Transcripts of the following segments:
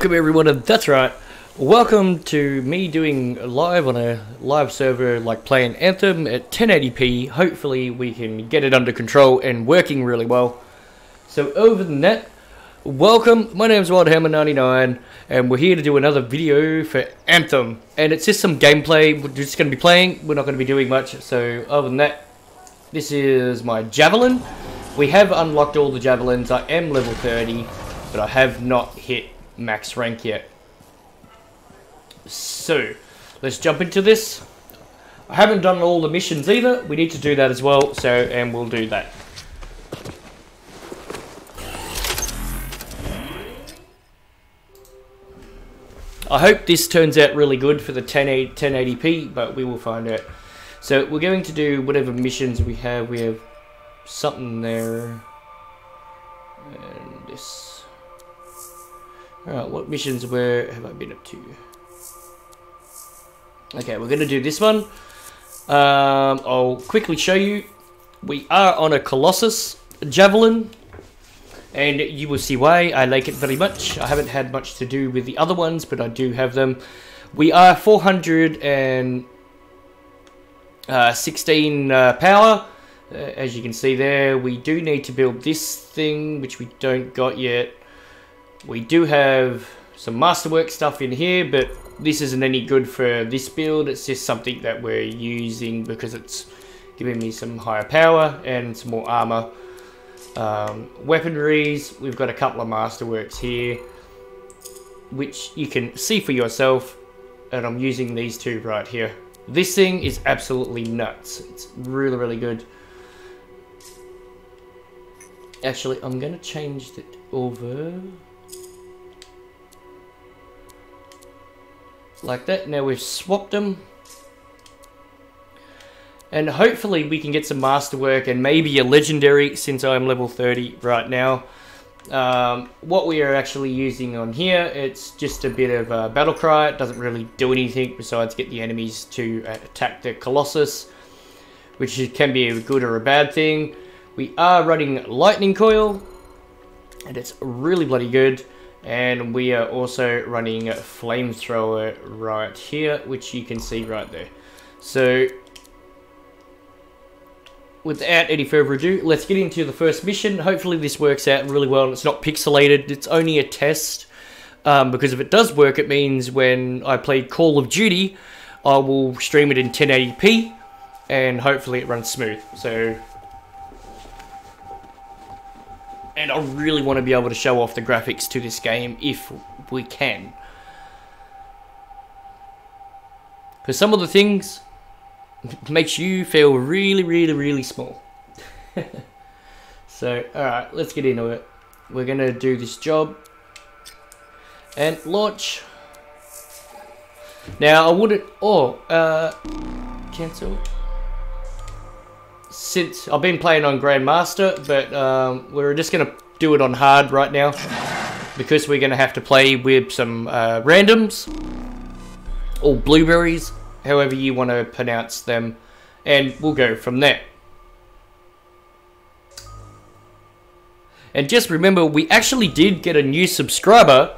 Welcome everyone, and that's right, welcome to me doing live on a live server, like playing Anthem at 1080p. Hopefully we can get it under control and working really well. So over the net, welcome, my name is Wildhammer99 and we're here to do another video for Anthem. And it's just some gameplay, we're just going to be playing, we're not going to be doing much. So other than that, this is my javelin. We have unlocked all the javelins. I am level 30, but I have not hit max rank yet. So let's jump into this. I haven't done all the missions either. We need to do that as well, so and we'll do that. I hope this turns out really good for the 1080p, but we will find out. So we're going to do whatever missions we have. We have something there and this. Alright, what missions have I been up to? Okay, we're going to do this one. I'll quickly show you. We are on a Colossus javelin, and you will see why I like it very much. I haven't had much to do with the other ones, but I do have them. We are 416 power. As you can see there, we do need to build this thing, which we don't got yet. We do have some masterwork stuff in here, but this isn't any good for this build. It's just something that we're using because it's giving me some higher power and some more armor. Weaponries, we've got a couple of masterworks here, which you can see for yourself, and I'm using these two right here. This thing is absolutely nuts. It's really, really good. Actually, I'm going to change it over like that. Now we've swapped them, and hopefully we can get some masterwork and maybe a legendary, since I'm level 30 right now. What we are actually using on here, it's just a bit of a battle cry. It doesn't really do anything besides get the enemies to attack the Colossus, which can be a good or a bad thing. We are running lightning coil, and it's really bloody good. And we are also running a flamethrower right here, which you can see right there. So without any further ado, let's get into the first mission. Hopefully this works out really well and it's not pixelated. It's only a test, because if it does work, it means when I play Call of Duty, I will stream it in 1080p and hopefully it runs smooth. So, and I really want to be able to show off the graphics to this game if we can. Because some of the things makes you feel really, really, really small. So, alright, let's get into it. We're going to do this job. And launch. Now, I wouldn't... cancel. Since I've been playing on Grandmaster, but we're just going to do it on hard right now, because we're going to have to play with some randoms, or blueberries, however you want to pronounce them, and we'll go from there. And just remember, we actually did get a new subscriber.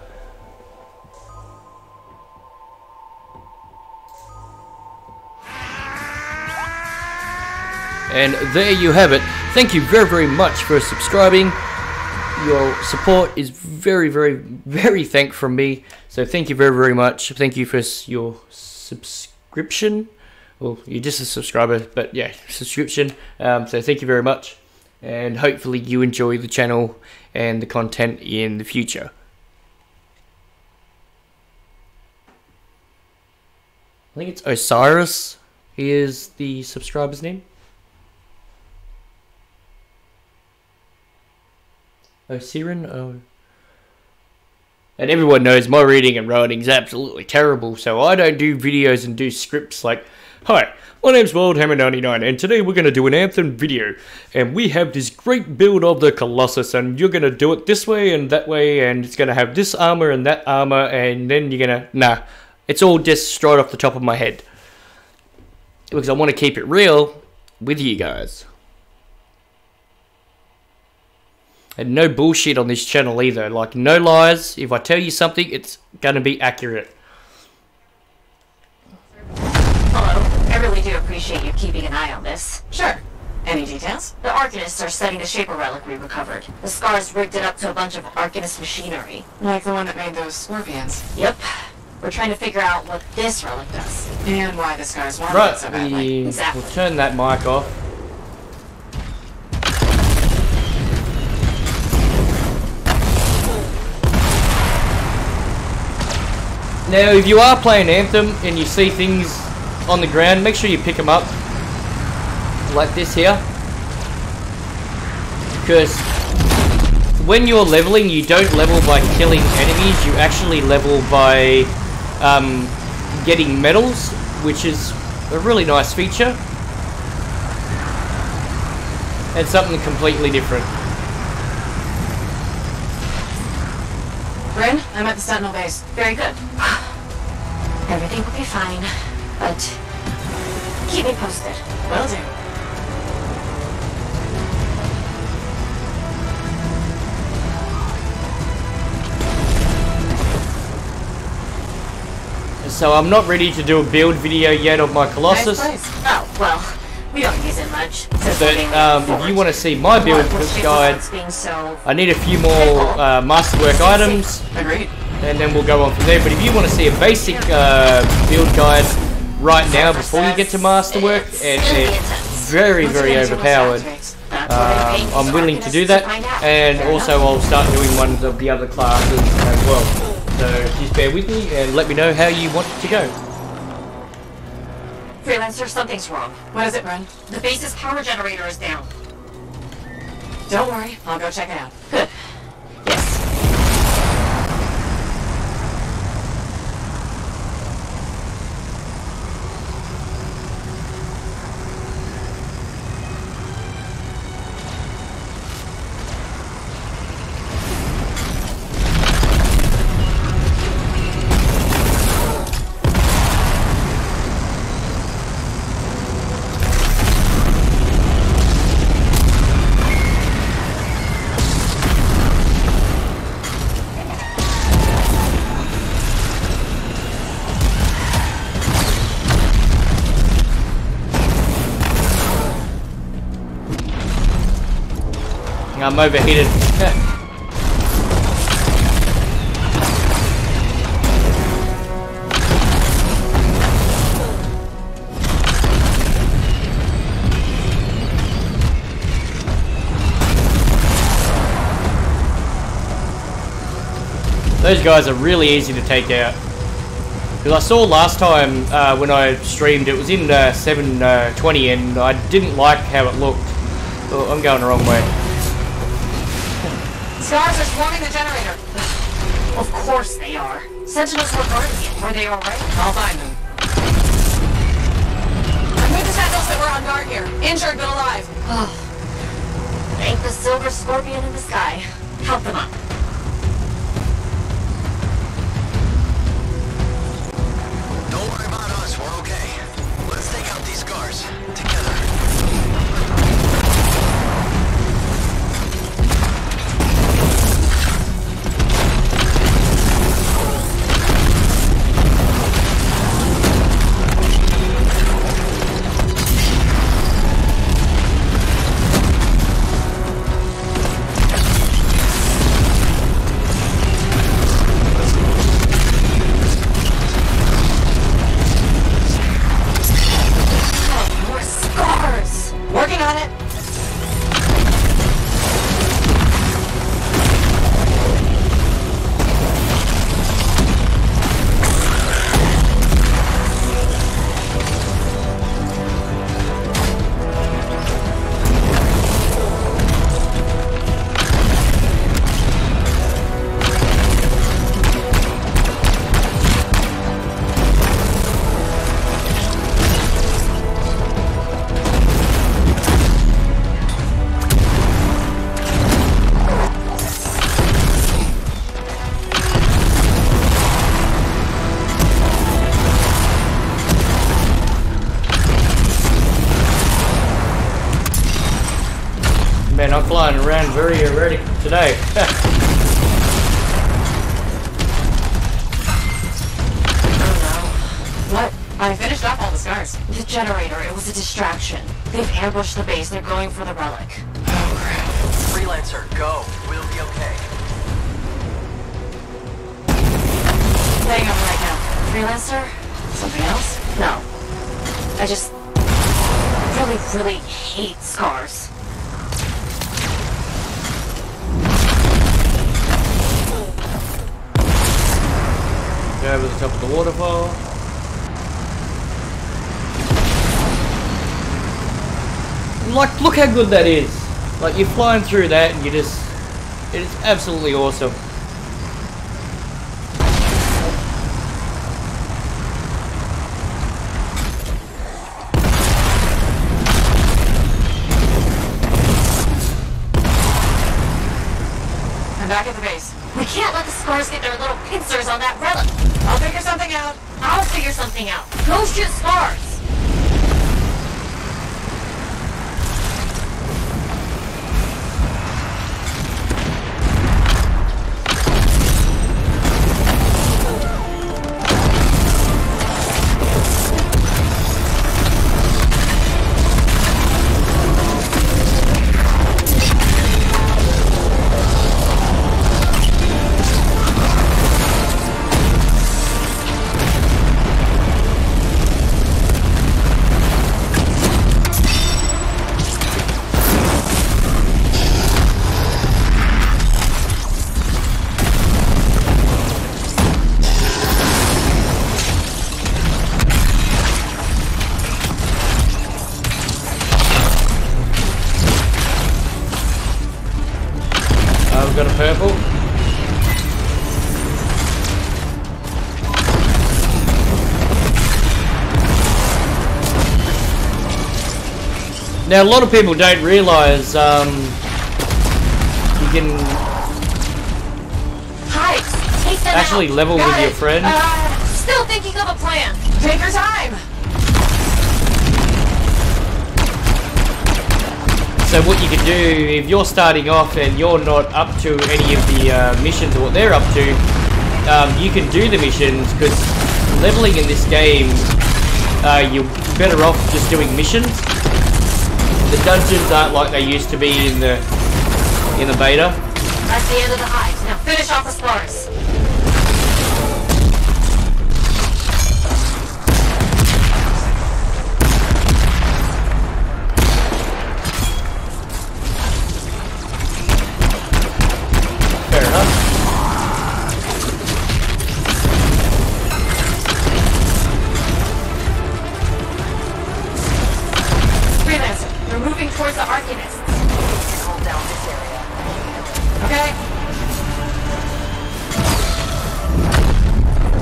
And there you have it. Thank you very, very much for subscribing. Your support is very, very, very thanked from me. So thank you very, very much. Thank you for your subscription. Well, you're just a subscriber, but yeah, subscription. So thank you very much. And hopefully you enjoy the channel and the content in the future. I think it's Osiris. He is the subscriber's name. Siren? Oh. And everyone knows my reading and writing is absolutely terrible, so I don't do videos and do scripts like, "Hi, my name's Wildhammer99 and today we're going to do an Anthem video, and we have this great build of the Colossus, and you're going to do it this way and that way, and it's going to have this armor and that armor, and then you're going to..." Nah, it's all just straight off the top of my head. Because I want to keep it real with you guys. And no bullshit on this channel either. Like, no lies. If I tell you something, it's gonna be accurate. Hello. I really do appreciate you keeping an eye on this. Sure. Any details? The Arcanists are studying the Shaper relic we recovered. The Scars rigged it up to a bunch of Arcanist machinery. Like the one that made those scorpions. Yep. We're trying to figure out what this relic does. And why the Scars want Right, it so badly. Exactly. we'll turn that mic off. Now, if you are playing Anthem and you see things on the ground, make sure you pick them up. Like this here. Because when you're leveling, you don't level by killing enemies, you actually level by getting medals, which is a really nice feature. And something completely different. Bryn, I'm at the Sentinel base. Very good. Everything will be fine, but keep me posted. Will do. So I'm not ready to do a build video yet of my Colossus. Nice place. Oh, well, we don't use it much. But if you want to see my build guide, I need a few more masterwork items, Agreed. and then we'll go on from there. But if you want to see a basic build guide right now before you get to masterwork, and it's very, very overpowered, I'm willing to do that. And also I'll start doing ones of the other classes as well. So just bear with me and let me know how you want it to go. Freelancer, something's wrong. What is it, Bryn? The base's power generator is down. Don't worry, I'll go check it out. Good. Yes. I'm overheated. Those guys are really easy to take out. Because I saw last time when I streamed, it was in 720 and I didn't like how it looked. Oh, I'm going the wrong way. Scars are swarming the generator. Of course they are. Sentinels were guarding it. Were they alright? I'll find them. Remove the sentinels that were on guard here. Injured but alive. Thank the silver scorpion in the sky. Help them up. Don't worry about us, we're okay. Let's take out these scars together. flying around very erratic today. What? I finished up all the scars. The generator, it was a distraction. They've ambushed the base. They're going for the relic. Oh, crap. Freelancer, go. We'll be okay. Laying up right now. Freelancer? Something else? No. I just really hate scars. Go over the top of the waterfall. Like, look how good that is. Like, you're flying through that and you just... It is absolutely awesome. I'm back at the base. We can't let the scars get their little pincers on that relic. I'll figure something out. I'll figure something out. Go shoot scars. We've got a purple. Now, a lot of people don't realise you can Take them actually out. level Got with it. your friend. Still thinking of a plan. Take your time. So what you can do, if you're starting off and you're not up to any of the missions or what they're up to, you can do the missions, because leveling in this game, you're better off just doing missions. The dungeons aren't like they used to be in the beta. That's the end of the hive. Now finish off the scars. Fair enough. Freelancer, we're moving towards the Arcanists. Hold down this area. Okay.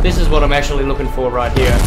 This is what I'm actually looking for right here.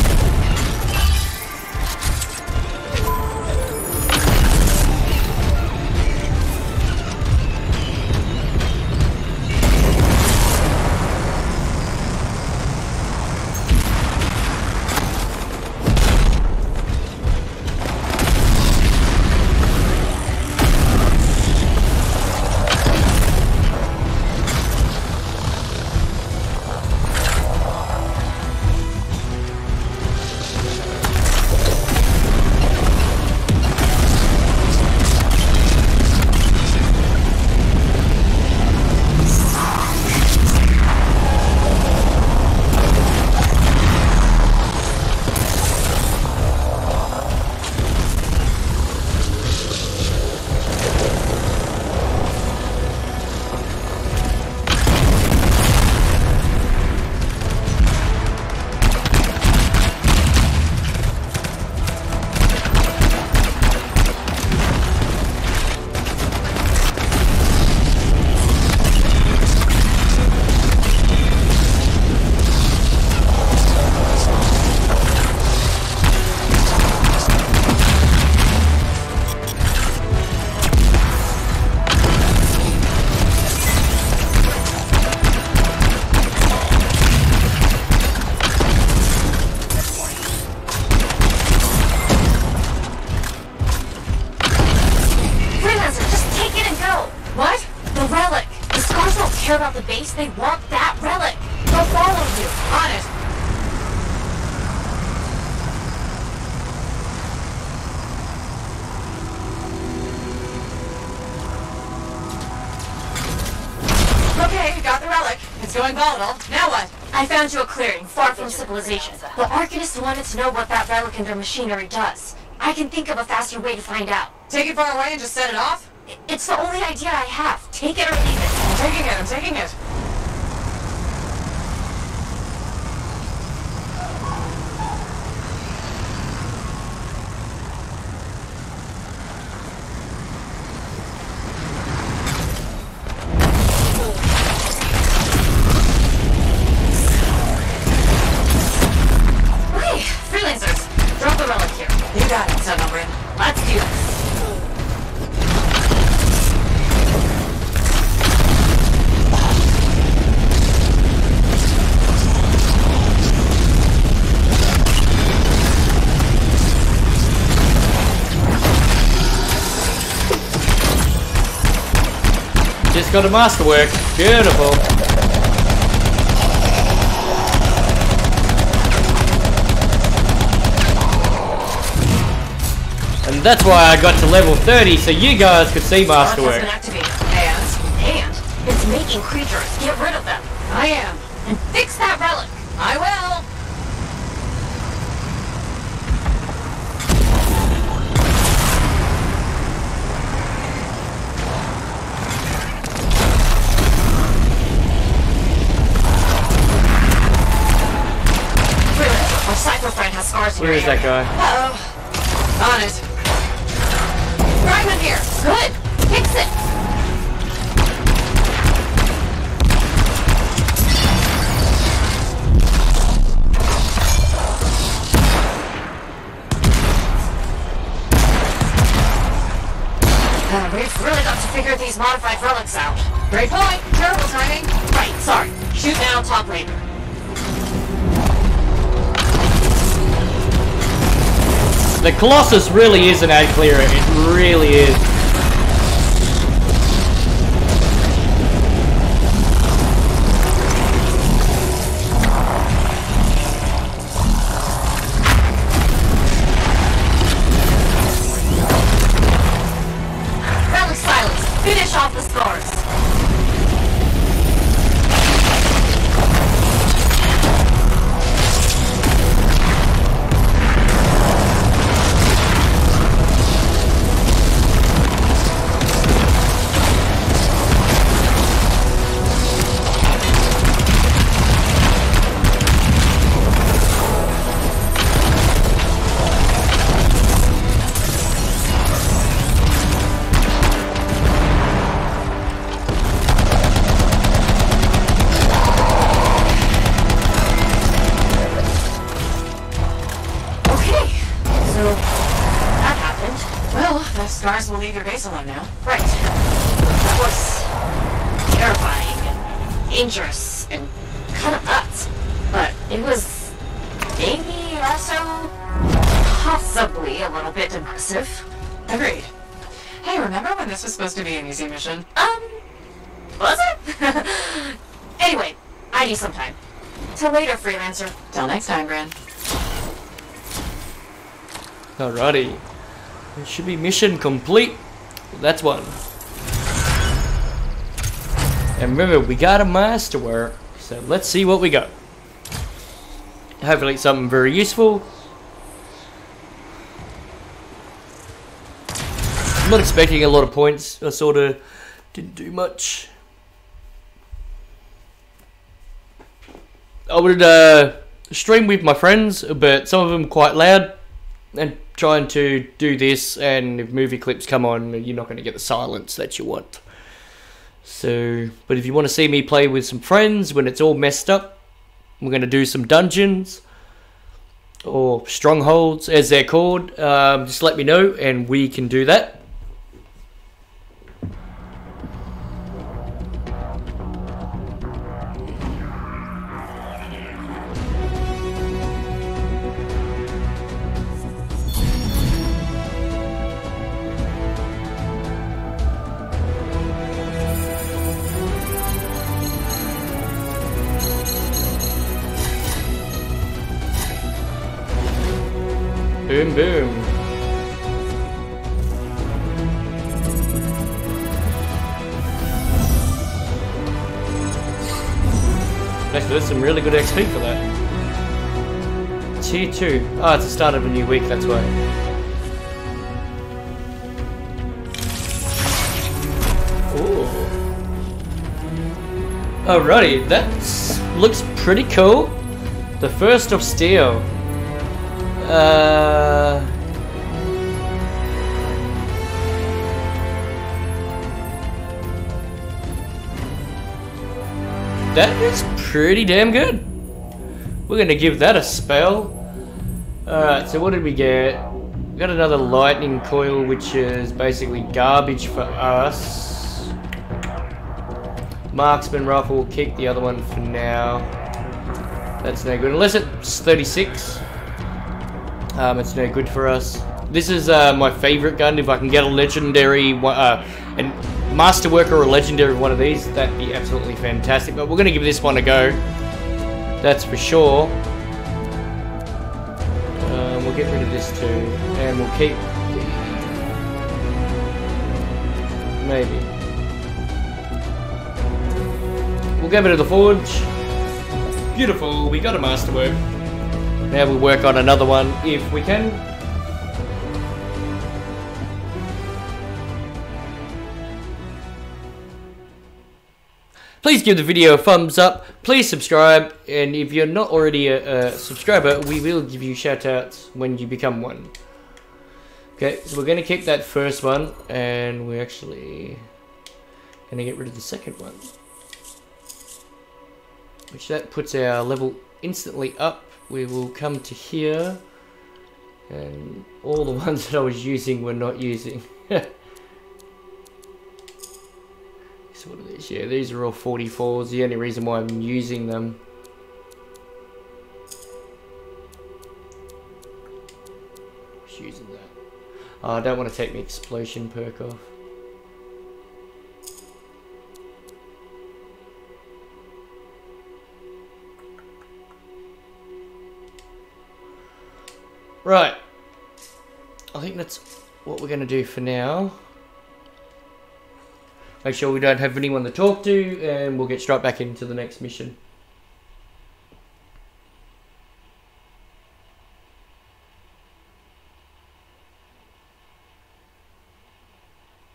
case they want that relic. They'll follow you. On it. Okay, got the relic. It's going volatile. Now what? I found you a clearing, far from civilization. The Arcanists wanted to know what that relic and their machinery does. I can think of a faster way to find out. Take it far away and just set it off? It's the only idea I have. Take it or leave it. I'm taking it, I'm taking it. Okay, freelancers, drop the relic here. You got it, son of a Let's do this. Just got a masterwork. Beautiful. And that's why I got to level 30, so you guys could see masterwork. Has been activated. And? And it's making creatures. Get rid of them. I am. And fix that relic. I will. Freelancer, our cyber friend has scars in Where your is that area. guy? Uh-oh. On it. Fragment here. Good. Fix it. We've really got to figure these modified relics out. Great point. Terrible timing. Right, sorry. Shoot now, talk later. The Colossus really is an ad clearer. It really is. Relic silence. Finish off the scars. Scars will leave your base alone now. Right. That was terrifying and dangerous and kind of nuts. But it was maybe also possibly a little bit impressive. Agreed. Hey, remember when this was supposed to be an easy mission? Was it? Anyway, I need some time. Till later, freelancer. Till next time, Gran. Alrighty. It should be mission complete. That's one. And remember, we got a masterwork. So let's see what we got. Hopefully it's something very useful. I'm not expecting a lot of points. I sort of didn't do much. I would stream with my friends, but some of them quite loud. And trying to do this, and if movie clips come on, you're not going to get the silence that you want. So, but if you want to see me play with some friends when it's all messed up, we're going to do some dungeons or strongholds as they're called. Just let me know and we can do that. boom. Actually, that's some really good XP for that. Tier 2. Oh, it's the start of a new week, that's why. Ooh. Alrighty, that looks pretty cool. The First of Steel. That is pretty damn good. We're gonna give that a spell. Alright, so what did we get? We got another lightning coil, which is basically garbage for us. Marksman rifle, we'll keep the other one for now. That's no good, unless it's 36. It's no good for us. This is my favorite gun. If I can get a legendary and masterwork or a legendary one of these, that'd be absolutely fantastic. But we're gonna give this one a go. That's for sure. We'll get rid of this too, and we'll keep maybe. We'll go to the forge. Beautiful. We got a masterwork. Now we'll work on another one if we can. Please give the video a thumbs up, please subscribe, and if you're not already a subscriber, we will give you shoutouts when you become one. Okay, so we're going to keep that first one, and we're actually going to get rid of the second one. Which that puts our level instantly up. We will come to here, and all the ones that I was using we're not using. So what are these? Yeah, these are all 44s. The only reason why I'm using them. Just using that. Oh, I don't want to take the explosion perk off. Right. I think that's what we're going to do for now. Make sure we don't have anyone to talk to, and we'll get straight back into the next mission.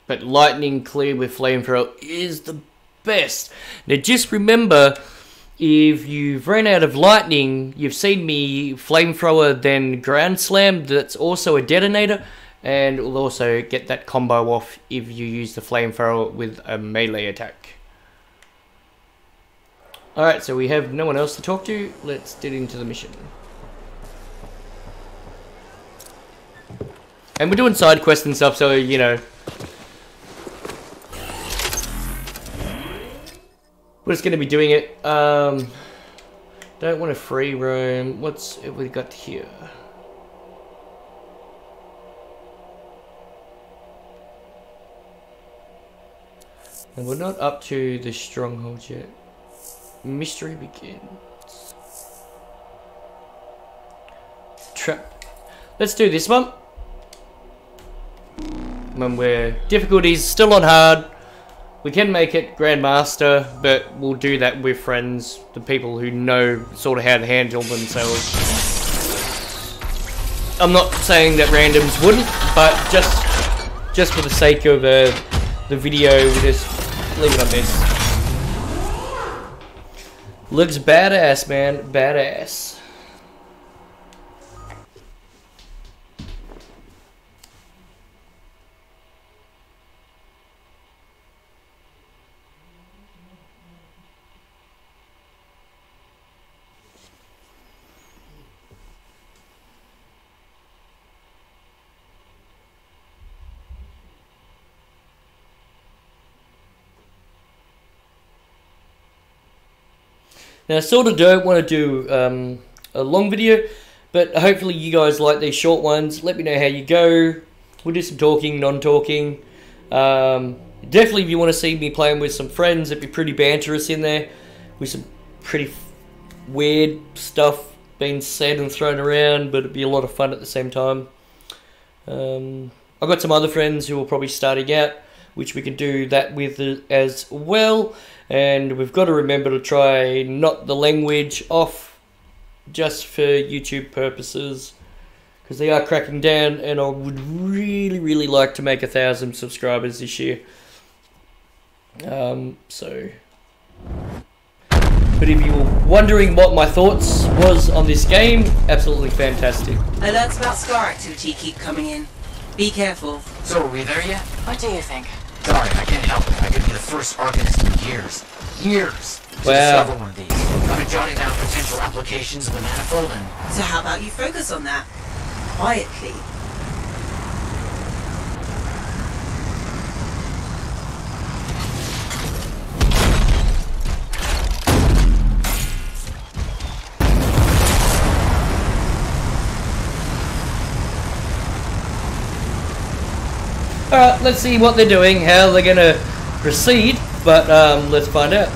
But lightning clear with flamethrower is the best. Now just remember, if you've run out of lightning, you've seen me flamethrower then ground slam, that's also a detonator. And we'll also get that combo off if you use the flamethrower with a melee attack. Alright, so we have no one else to talk to. Let's get into the mission. And we're doing side quests and stuff, so, you know, we're just going to be doing it. Don't want to free roam. What's have we got here? And we're not up to the stronghold yet. Mystery begins. Trap. Let's do this one. When we're difficulties still on hard, we can make it Grandmaster, but we'll do that with friends, the people who know sort of how to handle themselves. I'm not saying that randoms wouldn't, but just for the sake of the video, we just leave it on this. Looks badass, man. Badass. Now, I sort of don't want to do a long video, but hopefully you guys like these short ones. Let me know how you go. We'll do some talking, non-talking. Definitely if you want to see me playing with some friends, it'd be pretty banterous in there, with some pretty weird stuff being said and thrown around, but it'd be a lot of fun at the same time. I've got some other friends who are probably starting out, which we can do that with as well. And we've got to remember to try not the language off just for YouTube purposes, because they are cracking down, and I would really like to make 1,000 subscribers this year. But if you were wondering what my thoughts was on this game, absolutely fantastic. Alerts about scar activity keep coming in. Be careful. So are we there yet? What do you think? Sorry, I can't help it. I could be the first Arcanist in years to Wow. discover one of these. I've been jotting down potential applications of the manifold and... So how about you focus on that? Quietly. Alright, let's see what they're doing, how they're gonna proceed, but let's find out.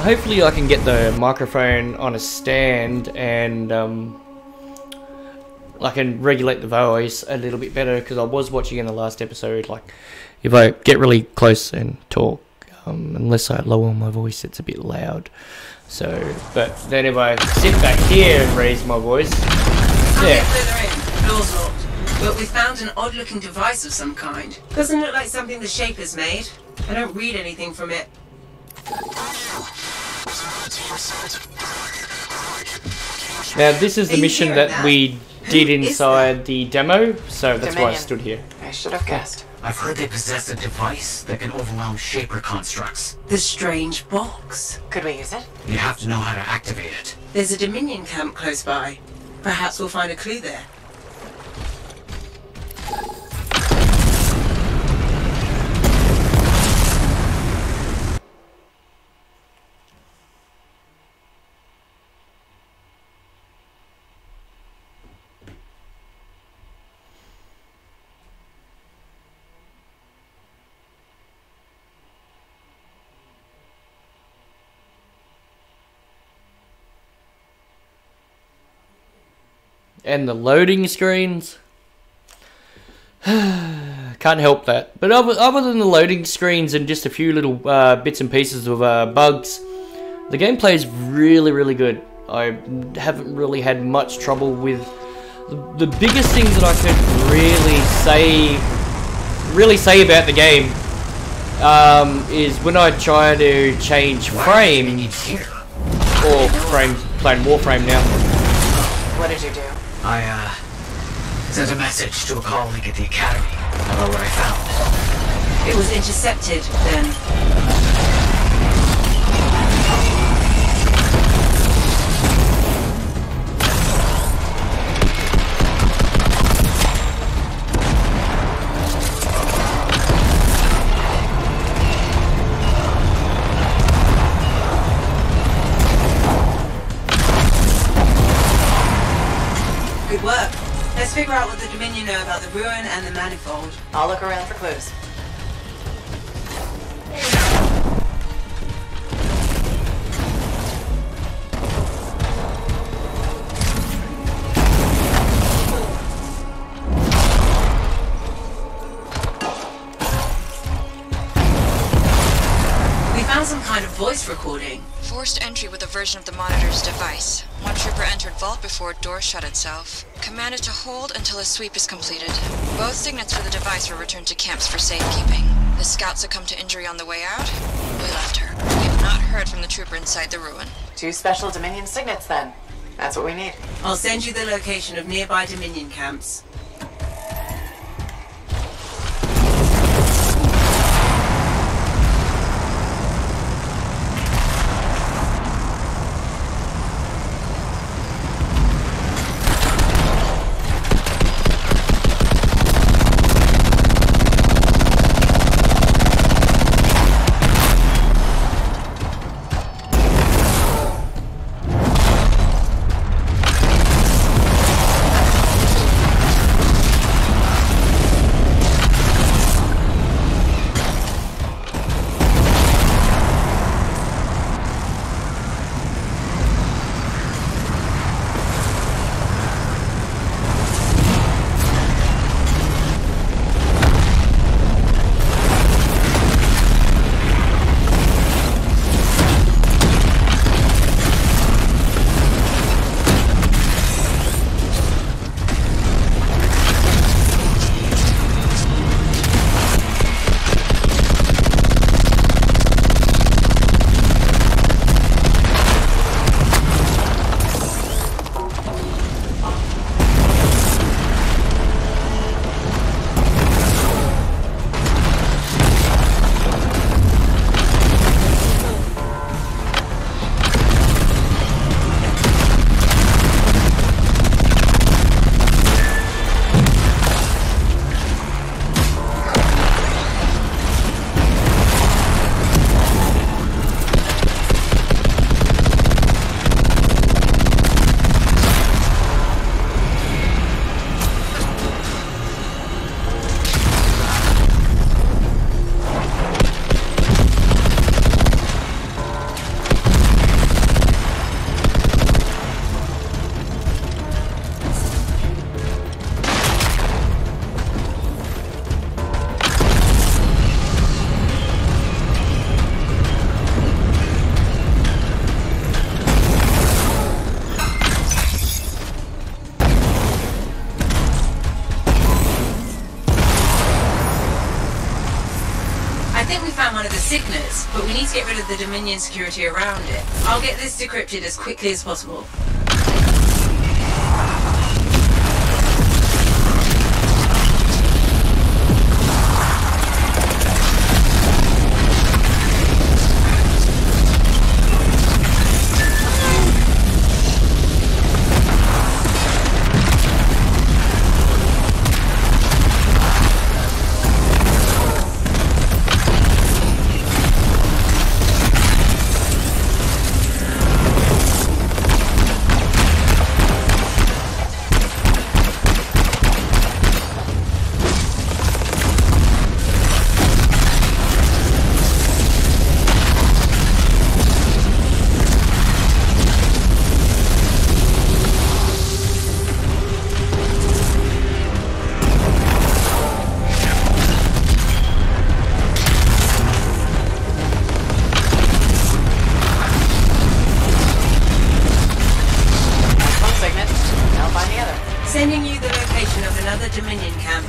Hopefully I can get the microphone on a stand, and I can regulate the voice a little bit better, because I was watching in the last episode, like, if I get really close and talk, unless I lower my voice, it's a bit loud. So, but then if I sit back here and raise my voice, Can't get further in. Door's locked. But we found an odd-looking device of some kind. Doesn't look like something the Shaper's made. I don't read anything from it. now this is the Are you mission hearing that we did Who is inside the demo, so that's why I Dominion. stood here. I should have guessed. I've heard they possess a device that can overwhelm Shaper constructs. The strange box. Could we use it? You have to know how to activate it. There's a Dominion camp close by. Perhaps we'll find a clue there. And the loading screens. Can't help that. But other than the loading screens and just a few little bits and pieces of bugs, the gameplay is really good. I haven't really had much trouble with the biggest thing that I could really say about the game is when I try to change frames, or playing Warframe now. What did you do? I sent a message to a colleague at the academy about what I found. It was intercepted, then. Good work. Let's figure out what the Dominion know about the ruin and the manifold. I'll look around for clues. We found some kind of voice recording. Forced entry with a version of the monitor's device. One trooper entered vault before a door shut itself. Commanded to hold until a sweep is completed. Both signets for the device were returned to camps for safekeeping. The scout succumbed to injury on the way out. We left her. We have not heard from the trooper inside the ruin. 2 special Dominion signets, then. That's what we need. I'll send you the location of nearby Dominion camps. found one of the signets, but we need to get rid of the Dominion security around it. I'll get this decrypted as quickly as possible. Sending you the location of another Dominion camp.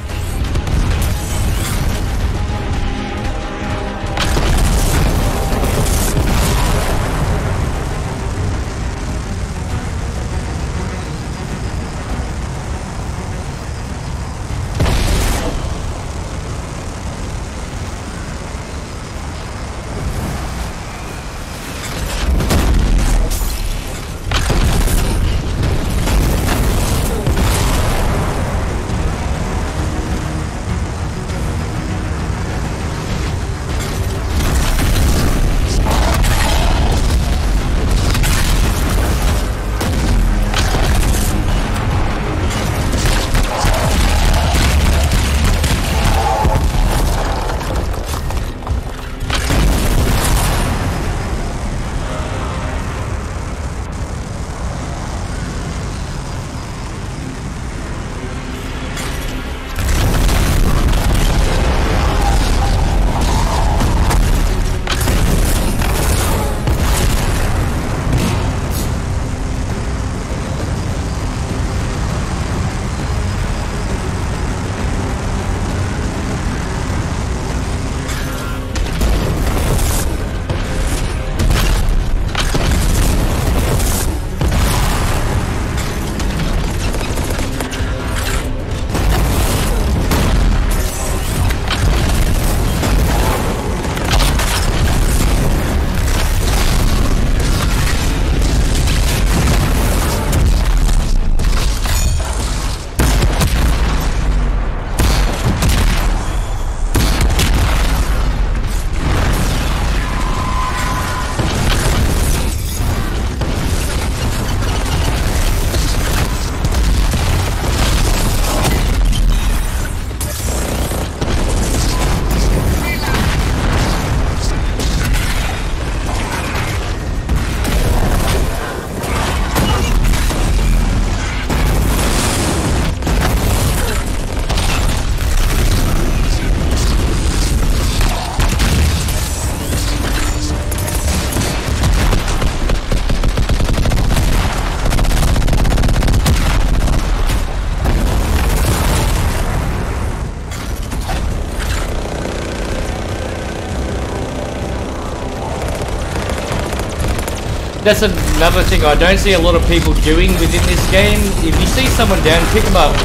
That's another thing I don't see a lot of people doing within this game. If you see someone down, pick them up.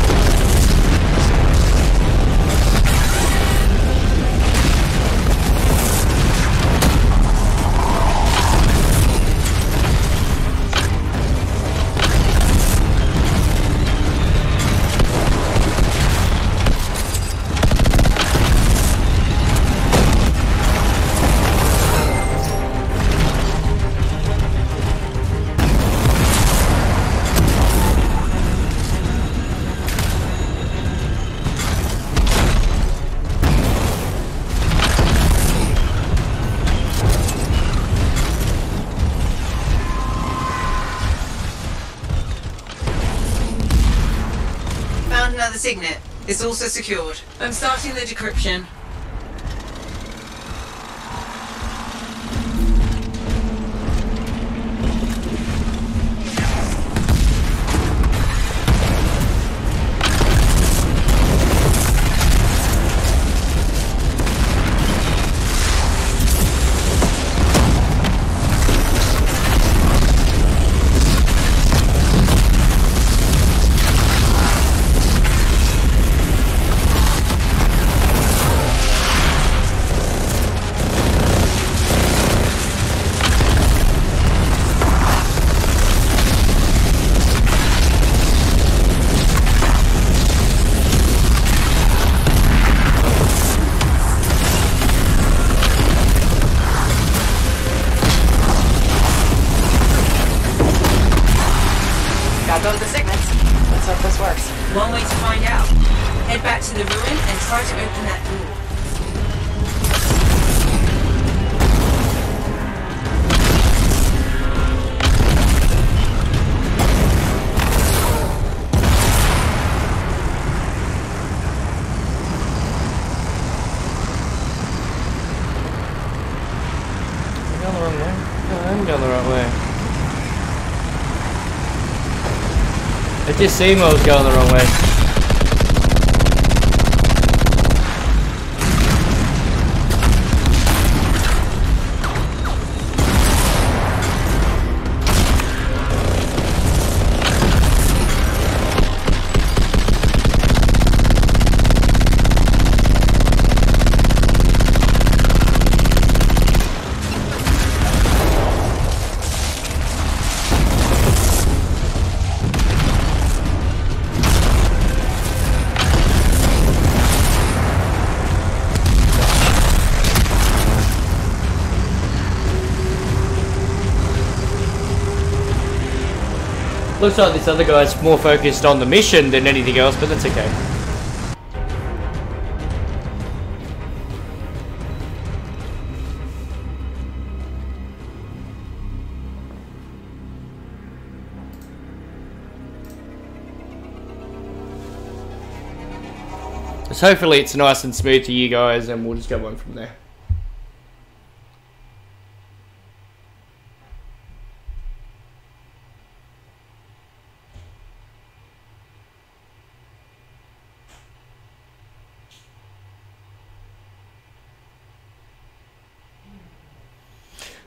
Another signet. It's also secured. I'm starting the decryption. I'll go to the signets. Let's hope this works. One way to find out. Head back to the ruin and try to open that door. I'm going the right way. It just seemed I was going the wrong way. Looks like this other guy's more focused on the mission than anything else, but that's okay. So hopefully it's nice and smooth to you guys, and we'll just go on from there.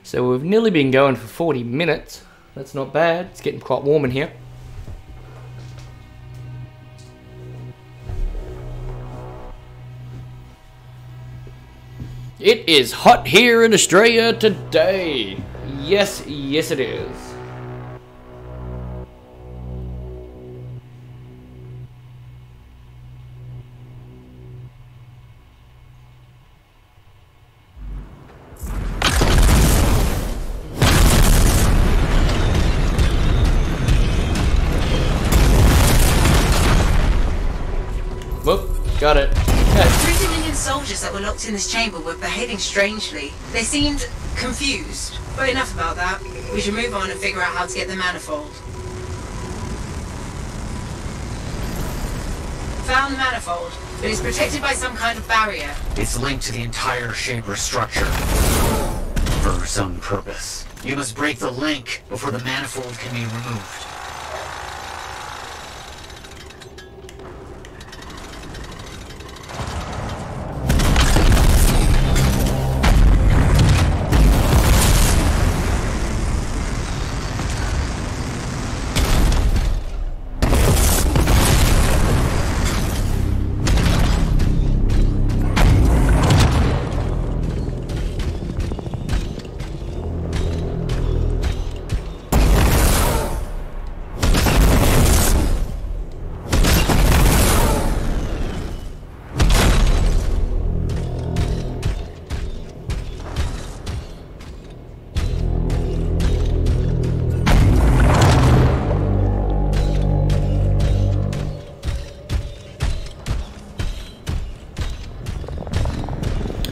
So we've nearly been going for 40 minutes. That's not bad. It's getting quite warm in here. It is hot here in Australia today. Yes, yes it is. Whoop, got it. Okay. 3 million soldiers that were locked in this chamber were behaving strangely. They seemed confused. But enough about that. We should move on and figure out how to get the manifold. Found the manifold, but it's protected by some kind of barrier. It's linked to the entire chamber structure. For some purpose. You must break the link before the manifold can be removed.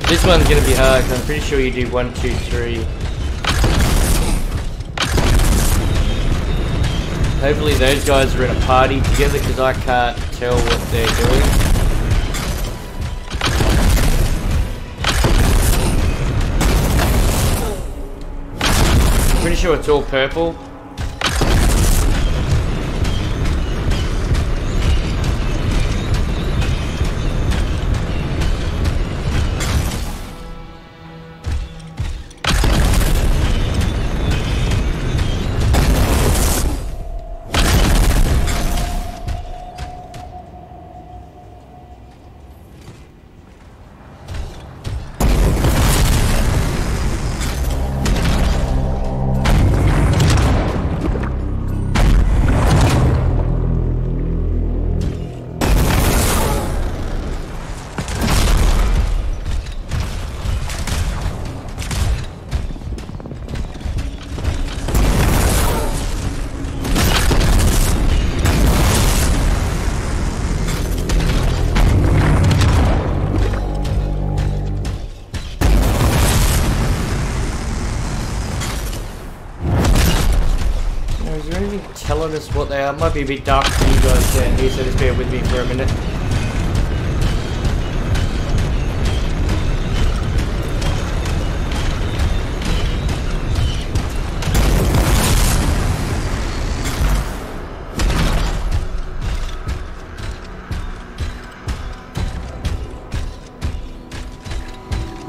This one's gonna be hard, 'cause I'm pretty sure you do 1, 2, 3. Hopefully those guys are in a party together, because I can't tell what they're doing. Pretty sure it's all purple. they are. Might be a bit dark for you guys down here, so just bear with me for a minute.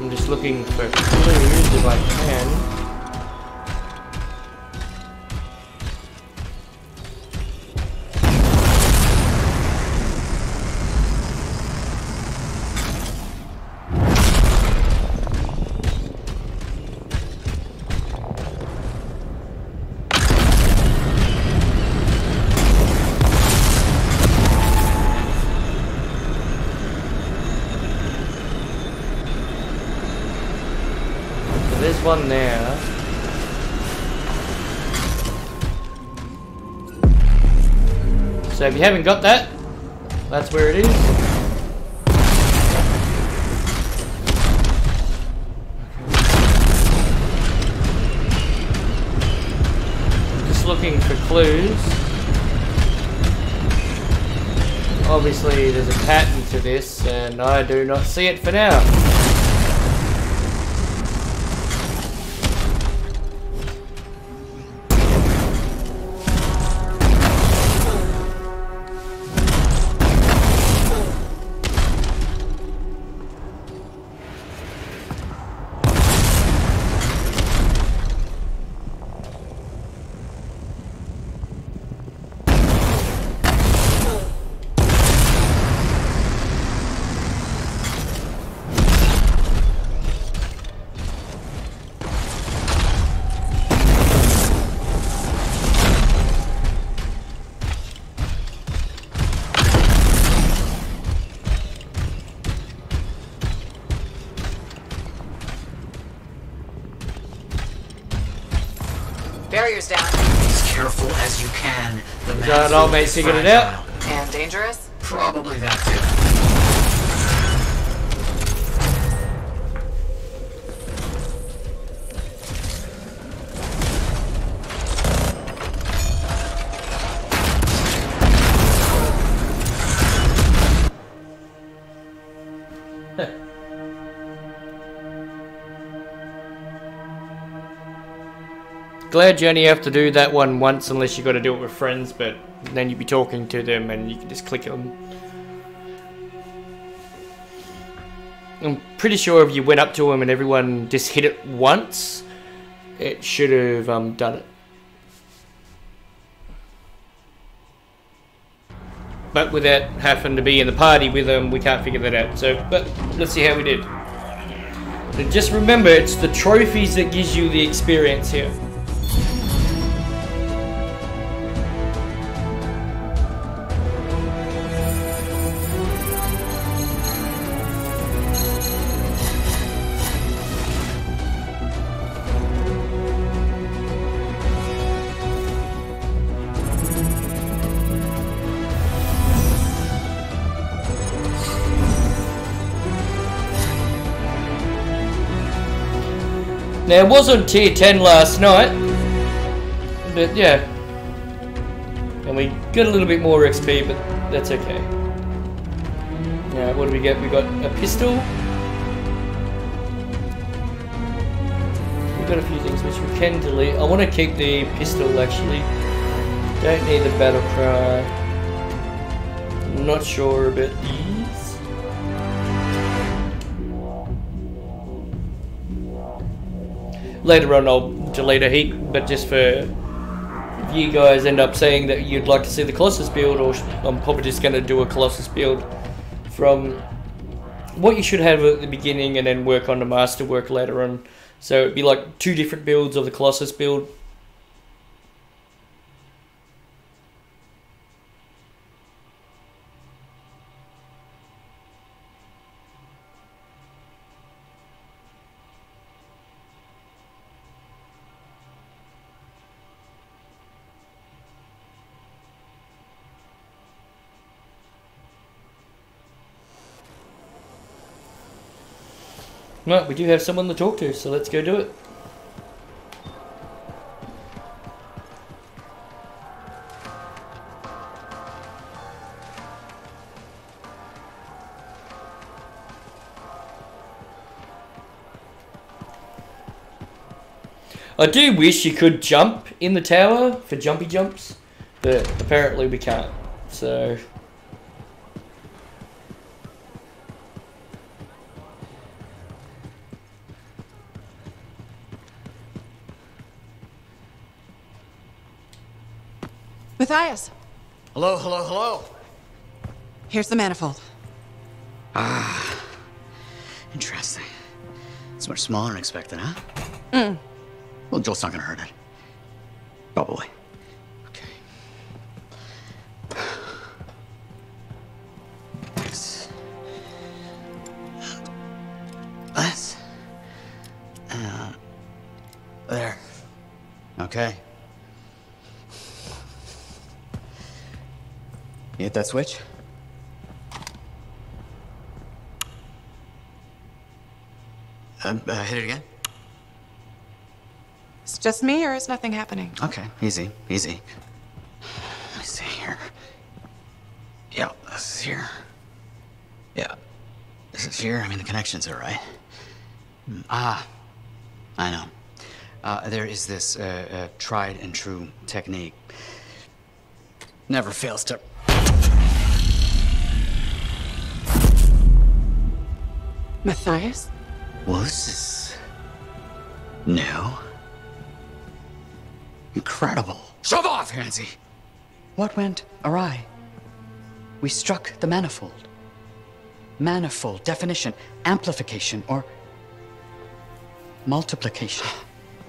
I'm just looking for clues if I can. There's one there. So if you haven't got that, that's where it is. Just looking for clues. Obviously there's a pattern to this and I do not see it for now. Barriers down. As careful as you can. The Got it all, mate. Figured it out. And dangerous? Probably that too. Glad you only have to do that one once unless you got to do it with friends, but then you'd be talking to them and you can just click on. I'm pretty sure if you went up to them and everyone just hit it once, it should have done it. But without having to be in the party with them, we can't figure that out. So, but let's see how we did. And just remember, it's the trophies that gives you the experience here. Now, it was on tier 10 last night, but yeah, and we got a little bit more XP, but that's okay. Now, what do we get? We got a pistol. We've got a few things which we can delete. I want to keep the pistol actually. Don't need the battle cry. I'm not sure about these. Later on I'll delete a heap, but just for if you guys end up saying that you'd like to see the Colossus build, or I'm probably just going to do a Colossus build from what you should have at the beginning and then work on the masterwork later on. So it'd be like 2 different builds of the Colossus build. Right, we do have someone to talk to, so let's go do it. I do wish you could jump in the tower for jumpy jumps, but apparently we can't. So Matthias, Hello, hello, hello. here's the manifold. Interesting. It's much smaller than expected, huh? Well, Joel's not gonna hurt it. Probably. Okay. This. This. There. Okay. You hit that switch? Hit it again? It's just me, or is nothing happening? Okay, easy, easy. Let me see here. Yeah, this is here. Yeah, this is here. I mean, the connections are right. I know. There is this tried and true technique. Never fails to... Matthias? Well, this is... new. Incredible. Shove off, Hansi! What went awry? We struck the manifold. Manifold, definition, amplification, or multiplication.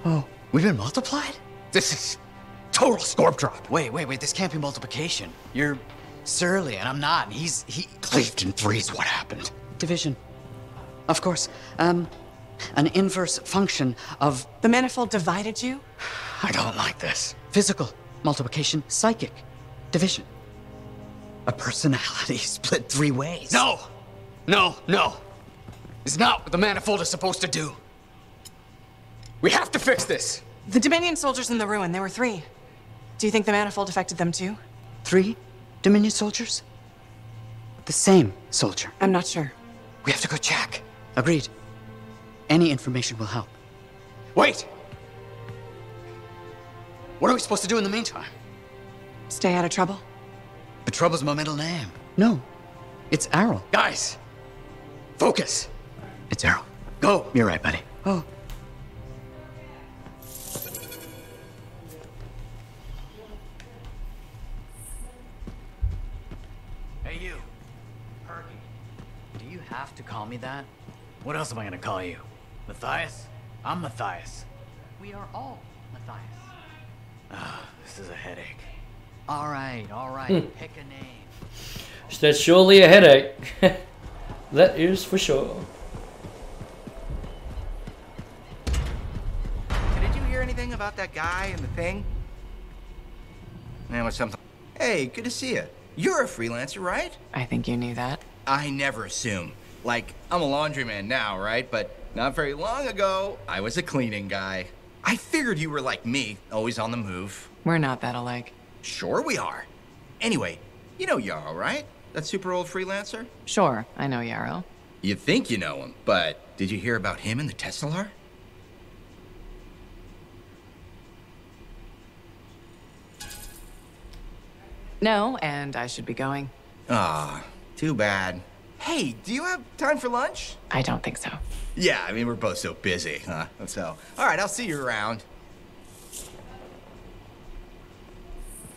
Oh, we've been multiplied? This is total scorp drop. Wait, this can't be multiplication. You're surly, and I'm not. He cleaved in threes. What happened? Division. Of course. An inverse function of... The manifold divided you? I don't like this. Physical multiplication, psychic division. A personality split three ways. No! It's not what the manifold is supposed to do. We have to fix this. The Dominion soldiers in the ruin, there were 3. Do you think the manifold affected them too? 3 Dominion soldiers? The same soldier. I'm not sure. We have to go check. Agreed. Any information will help. Wait! What are we supposed to do in the meantime? Stay out of trouble? But Trouble's my middle name. No, it's Errol. Guys, focus. It's Errol. Go. You're right, buddy. Oh. Hey, you. Perky. Do you have to call me that? What else am I gonna call you? Matthias? I'm Matthias. We are all Matthias. This is a headache. All right. Pick a name. that's surely a headache. That is for sure. Did you hear anything about that guy and the thing? Man, what's something? Hey, good to see you. You're a freelancer, right? I think you knew that. I never assume. Like, I'm a laundryman now, right? But not very long ago, I was a cleaning guy. I figured you were like me, always on the move. We're not that alike. Sure we are. Anyway, you know Yarrow, right? That super old freelancer? Sure, I know Yarrow. You think you know him, but did you hear about him and the Tesla? No, and I should be going. Ah, too bad. Hey, do you have time for lunch? I don't think so. Yeah, I mean, we're both so busy, huh? So, all right, I'll see you around.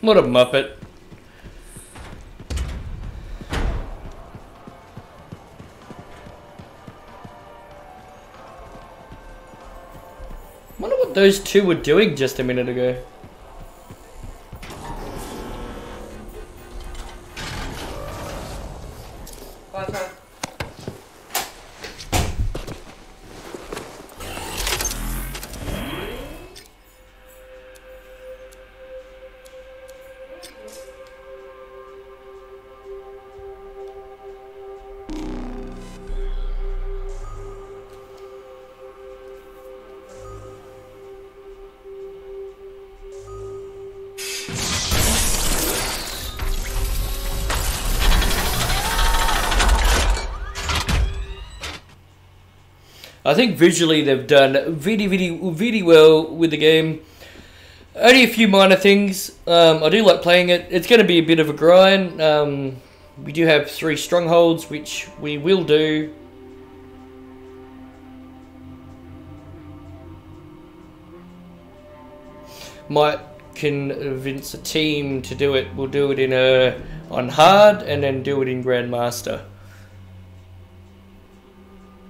What a muppet. Wonder what those two were doing just a minute ago. I think visually they've done very well with the game. Only a few minor things. I do like playing it. It's going to be a bit of a grind. We do have 3 strongholds, which we will do. Might convince a team to do it. We'll do it in on hard and then do it in Grandmaster.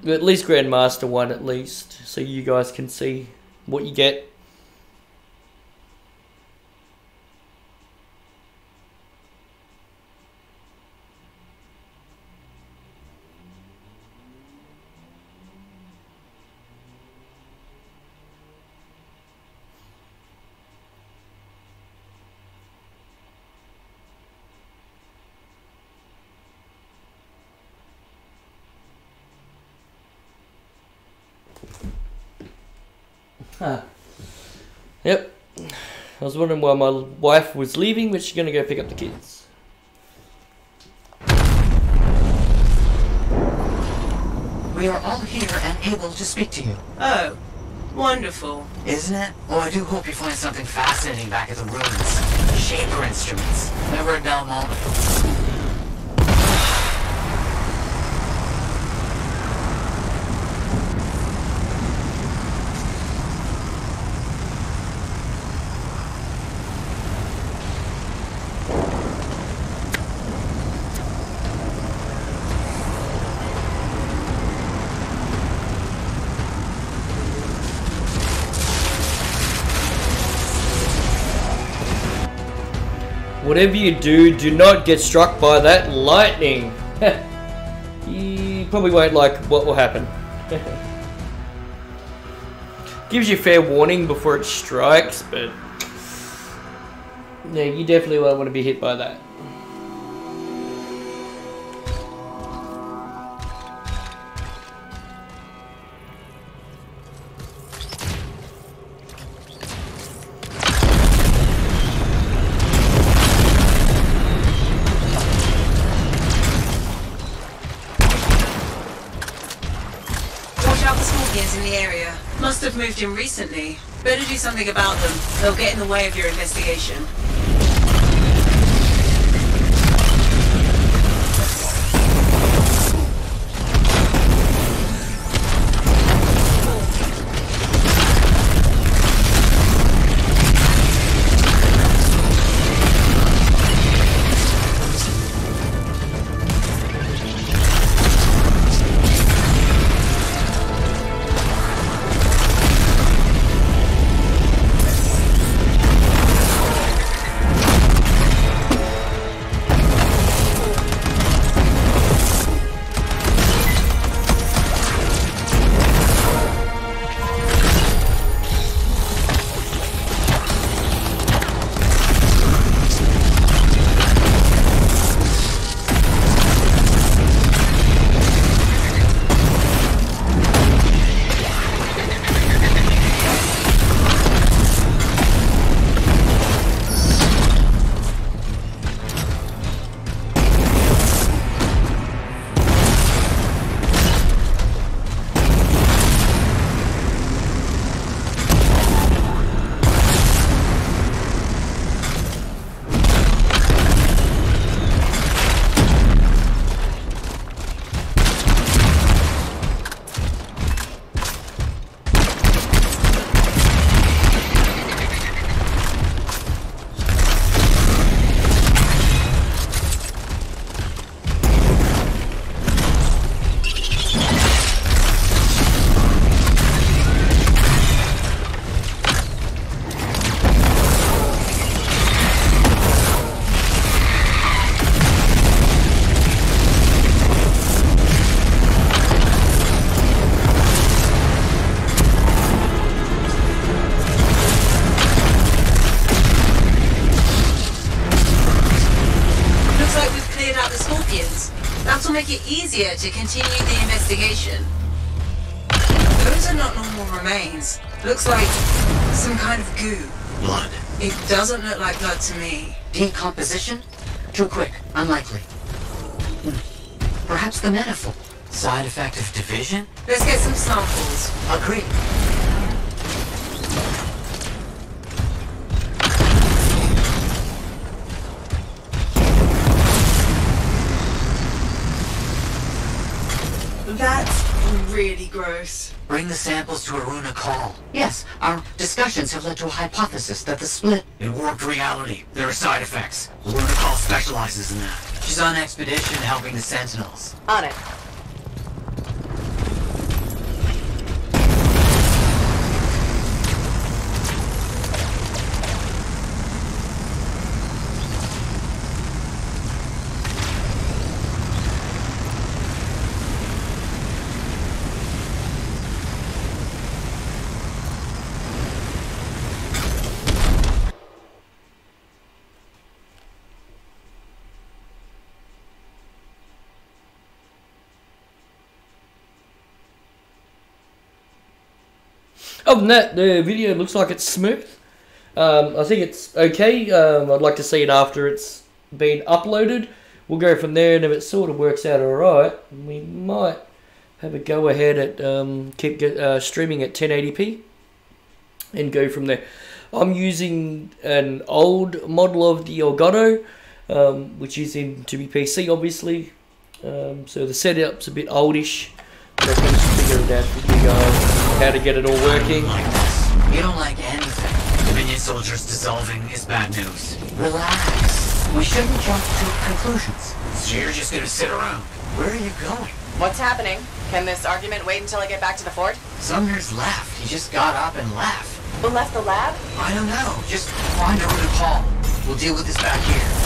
At least Grandmaster 1 at least, so you guys can see what you get. Huh. Yep. I was wondering why my wife was leaving, but she's gonna go pick up the kids. We are all here and able to speak to you. Oh, wonderful. Isn't it? Oh, I do hope you find something fascinating back at the ruins. Shaper instruments. Never a dull moment. Whatever you do, do not get struck by that lightning. You probably won't like what will happen. Gives you fair warning before it strikes, but yeah, you definitely won't want to be hit by that. Must have moved in recently. Better do something about them. They'll get in the way of your investigation. To continue the investigation. Those are not normal remains. Looks like some kind of goo. Blood. It doesn't look like blood to me. Decomposition? Too quick. Unlikely. Perhaps the manifold. Side effect of division? Let's get some samples. Agreed. That's really gross. Bring the samples to Aruna Call. Yes, our discussions have led to a hypothesis that the split in warped reality. There are side effects. Aruna Call specializes in that. She's on expedition helping the Sentinels. On it. Other than that, the video looks like it's smooth. I think it's okay. I'd like to see it after it's been uploaded. We'll go from there, and if it sort of works out alright, we might have a go ahead at keep streaming at 1080p and go from there. I'm using an old model of the Elgato, which is in to be PC, obviously. So the setup's a bit oldish. But I can figure it out for you guys how to get it all working. Like this. You don't like anything. Dominion soldiers dissolving is bad news. Relax. We shouldn't jump to conclusions. So you're just gonna sit around. Where are you going? What's happening? Can this argument wait until I get back to the fort? Sumner's left. He just got up and left. Who left the lab? I don't know. Just find Aruna Call. We'll deal with this back here.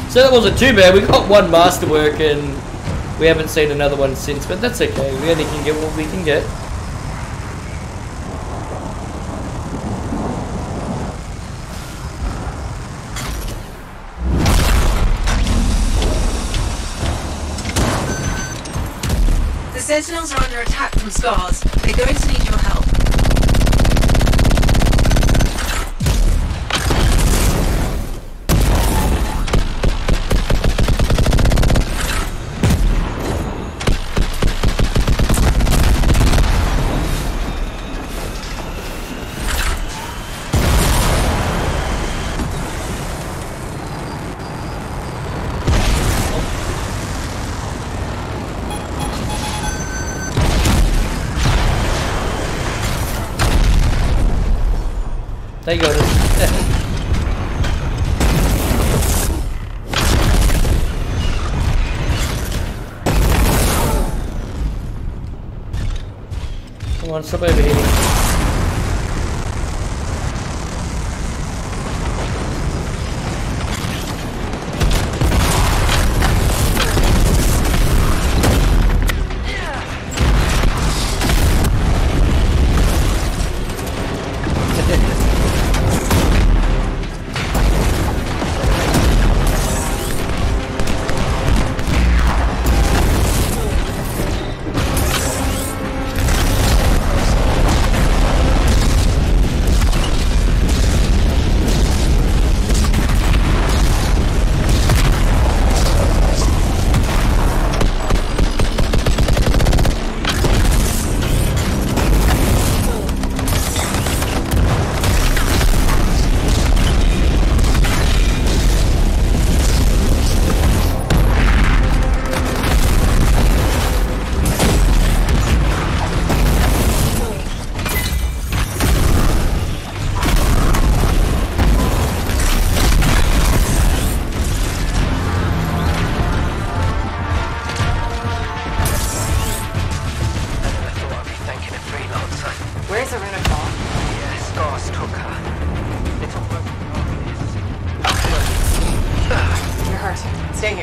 So that wasn't too bad. We got one masterwork and we haven't seen another one since, but that's okay. We only can get what we can get. The Sentinels are under attack from scars. They're going to need your help. There you go. Come on, stop overheating.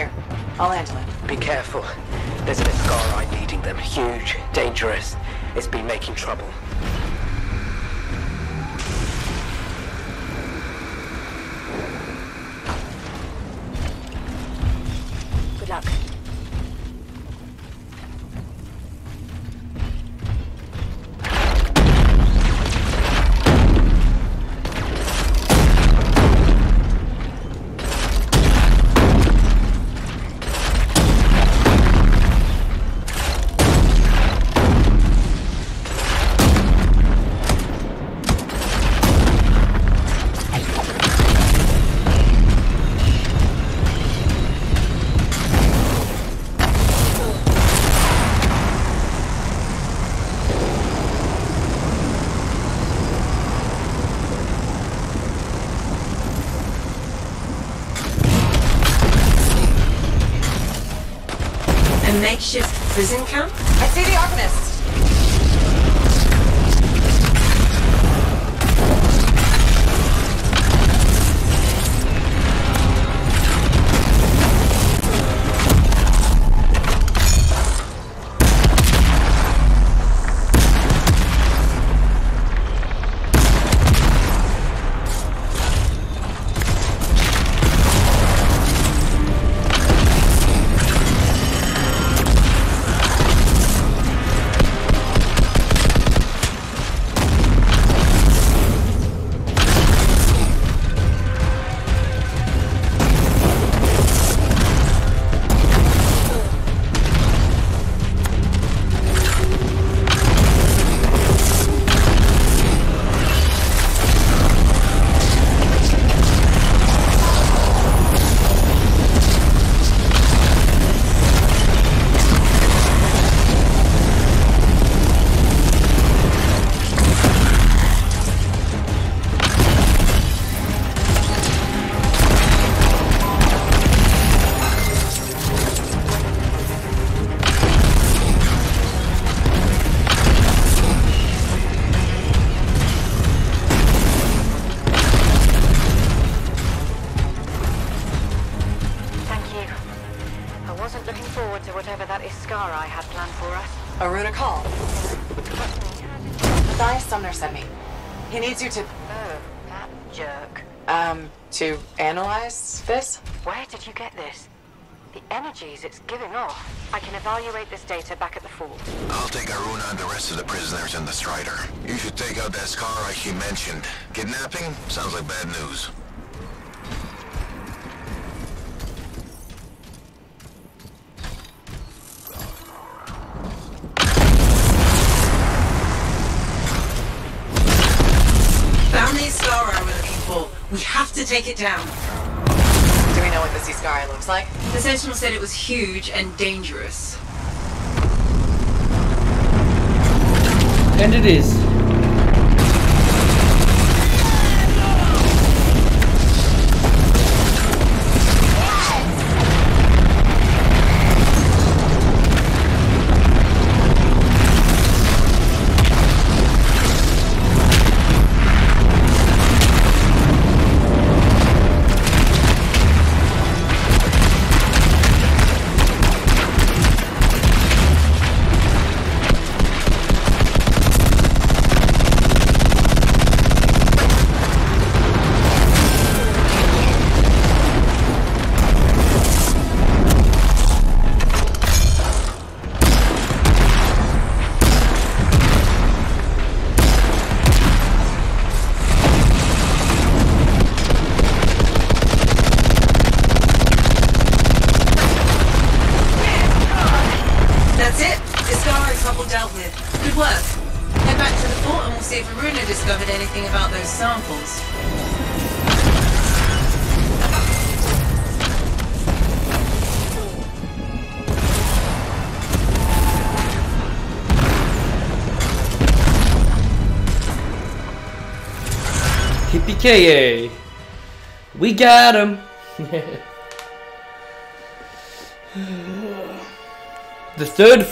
here. I'll handle it. Be careful. There's an Ascarai leading them. Huge, dangerous. It's been making trouble. Good luck. Makeshift prison camp? I see the Arcanist. You to... Oh, that jerk. To analyze this? Where did you get this? The energies it's giving off. I can evaluate this data back at the fort. I'll take Aruna and the rest of the prisoners in the Strider. You should take out that Ascarai she mentioned. Kidnapping? Sounds like bad news. Found the Ascarai we're looking for. We have to take it down. Do we know what this Ascarai looks like? The Sentinel said it was huge and dangerous. And it is. Samples. Yippee-ki-yay! We got him! The third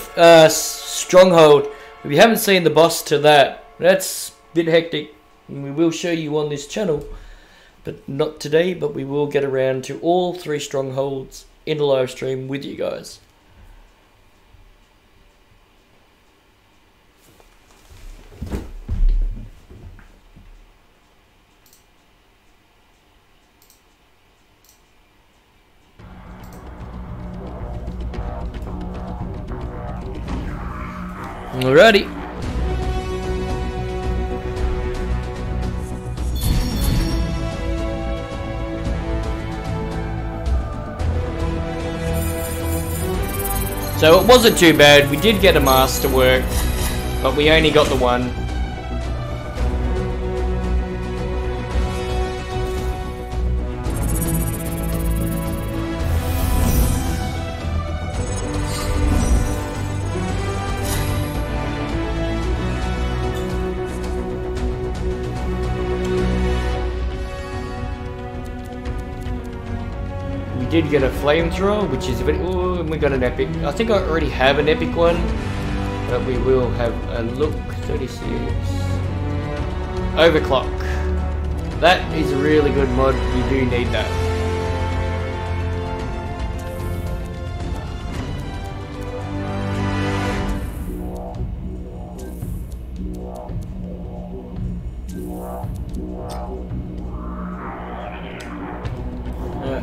stronghold. If you haven't seen the boss to that, that's a bit hectic. We will show you on this channel, but not today. But we will get around to all three strongholds in the live stream with you guys. Alrighty. So it wasn't too bad. We did get a mask to work, but we only got the one. Did get a flamethrower, which is a bit. Oh, and we got an epic. I think I already have an epic one, but we will have a look. 36 overclock. That is a really good mod. You do need that.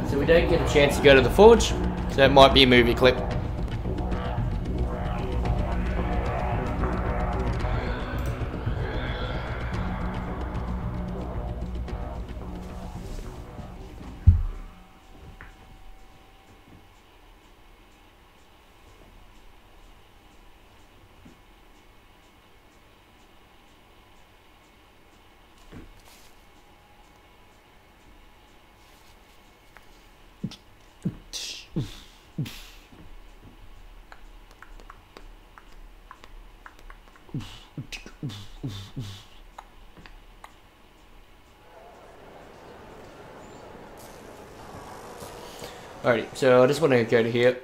So we don't get a chance to go to the forge, so that might be a movie clip. Alrighty, so I just want to go to here.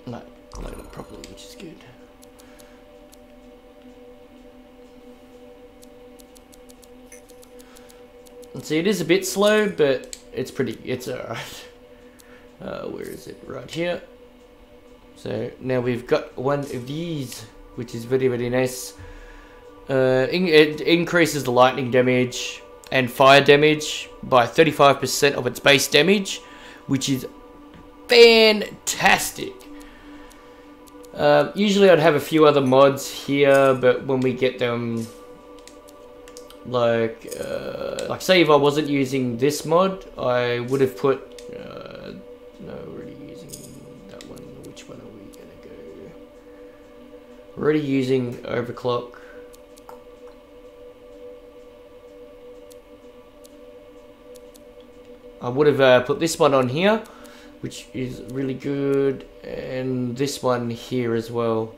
No, load it properly, which is good. And see, it is a bit slow, but it's alright. Where is it? Right here. So now we've got one of these, which is very, very nice. It increases the lightning damage and fire damage by 35% of its base damage, which is fantastic. Usually I'd have a few other mods here, but when we get them, like say if I wasn't using this mod, I would have put, no, we're already using that one. Which one are we gonna go? We're already using overclock. I would have put this one on here, which is really good, and this one here as well.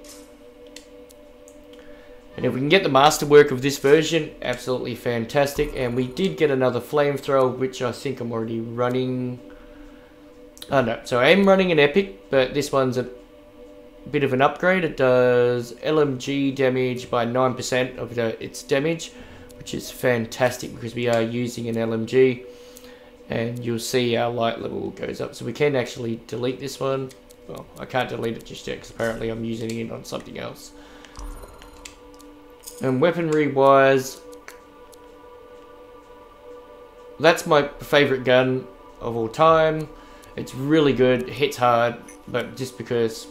And if we can get the masterwork of this version, absolutely fantastic. And we did get another flamethrower, which I think I'm already running. Oh no, so I am running an epic, but this one's a bit of an upgrade. It does LMG damage by 9% of its damage, which is fantastic because we are using an LMG. And you'll see our light level goes up. So we can actually delete this one. Well, I can't delete it just yet because apparently I'm using it on something else. And weaponry wise, that's my favourite gun of all time. It's really good, it hits hard, but just because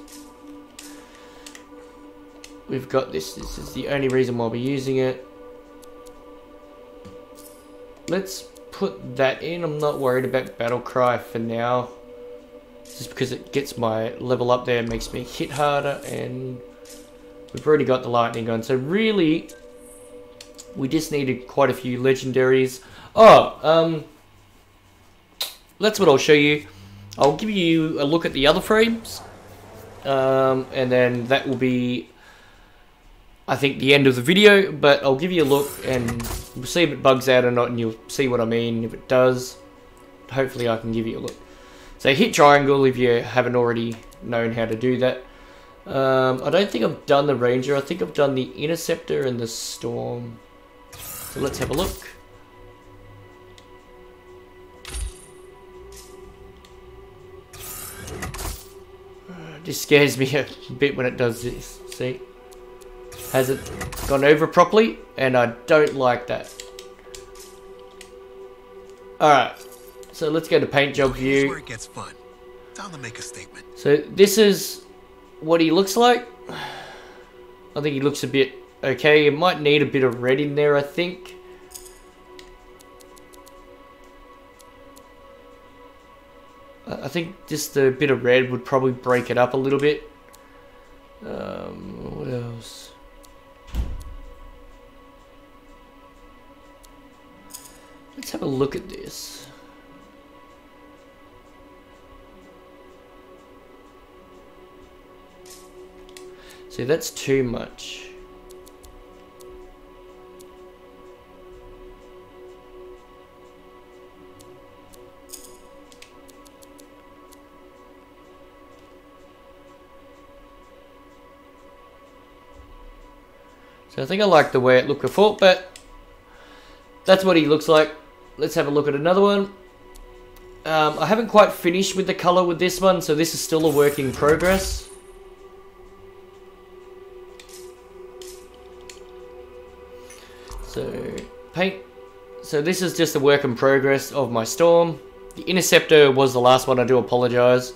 we've got this is the only reason why we're using it. Let's put that in. I'm not worried about battle cry for now, just because it gets my level up there, makes me hit harder, and we've already got the lightning gun. So really, we just needed quite a few legendaries. Oh, that's what I'll show you. I'll give you a look at the other frames, and then that will be, I think, the end of the video. But I'll give you a look and we'll see if it bugs out or not, and you'll see what I mean. If it does, hopefully I can give you a look. So hit triangle if you haven't already known how to do that. I don't think I've done the Ranger. I think I've done the Interceptor and the Storm. So let's have a look. Just scares me a bit when it does this. See? Hasn't gone over properly, and I don't like that. Alright, so let's go to paint job view. Here's where it gets fun. Time to make a statement. So this is what he looks like. I think he looks a bit okay. It might need a bit of red in there, I think. I think just a bit of red would probably break it up a little bit. What else? Let's have a look at this. See, that's too much. So I think I like the way it looked before, but that's what he looks like. Let's have a look at another one. I haven't quite finished with the color with this one, so this is still a work in progress. So paint. So this is just a work in progress of my Storm. The Interceptor was the last one. I do apologize.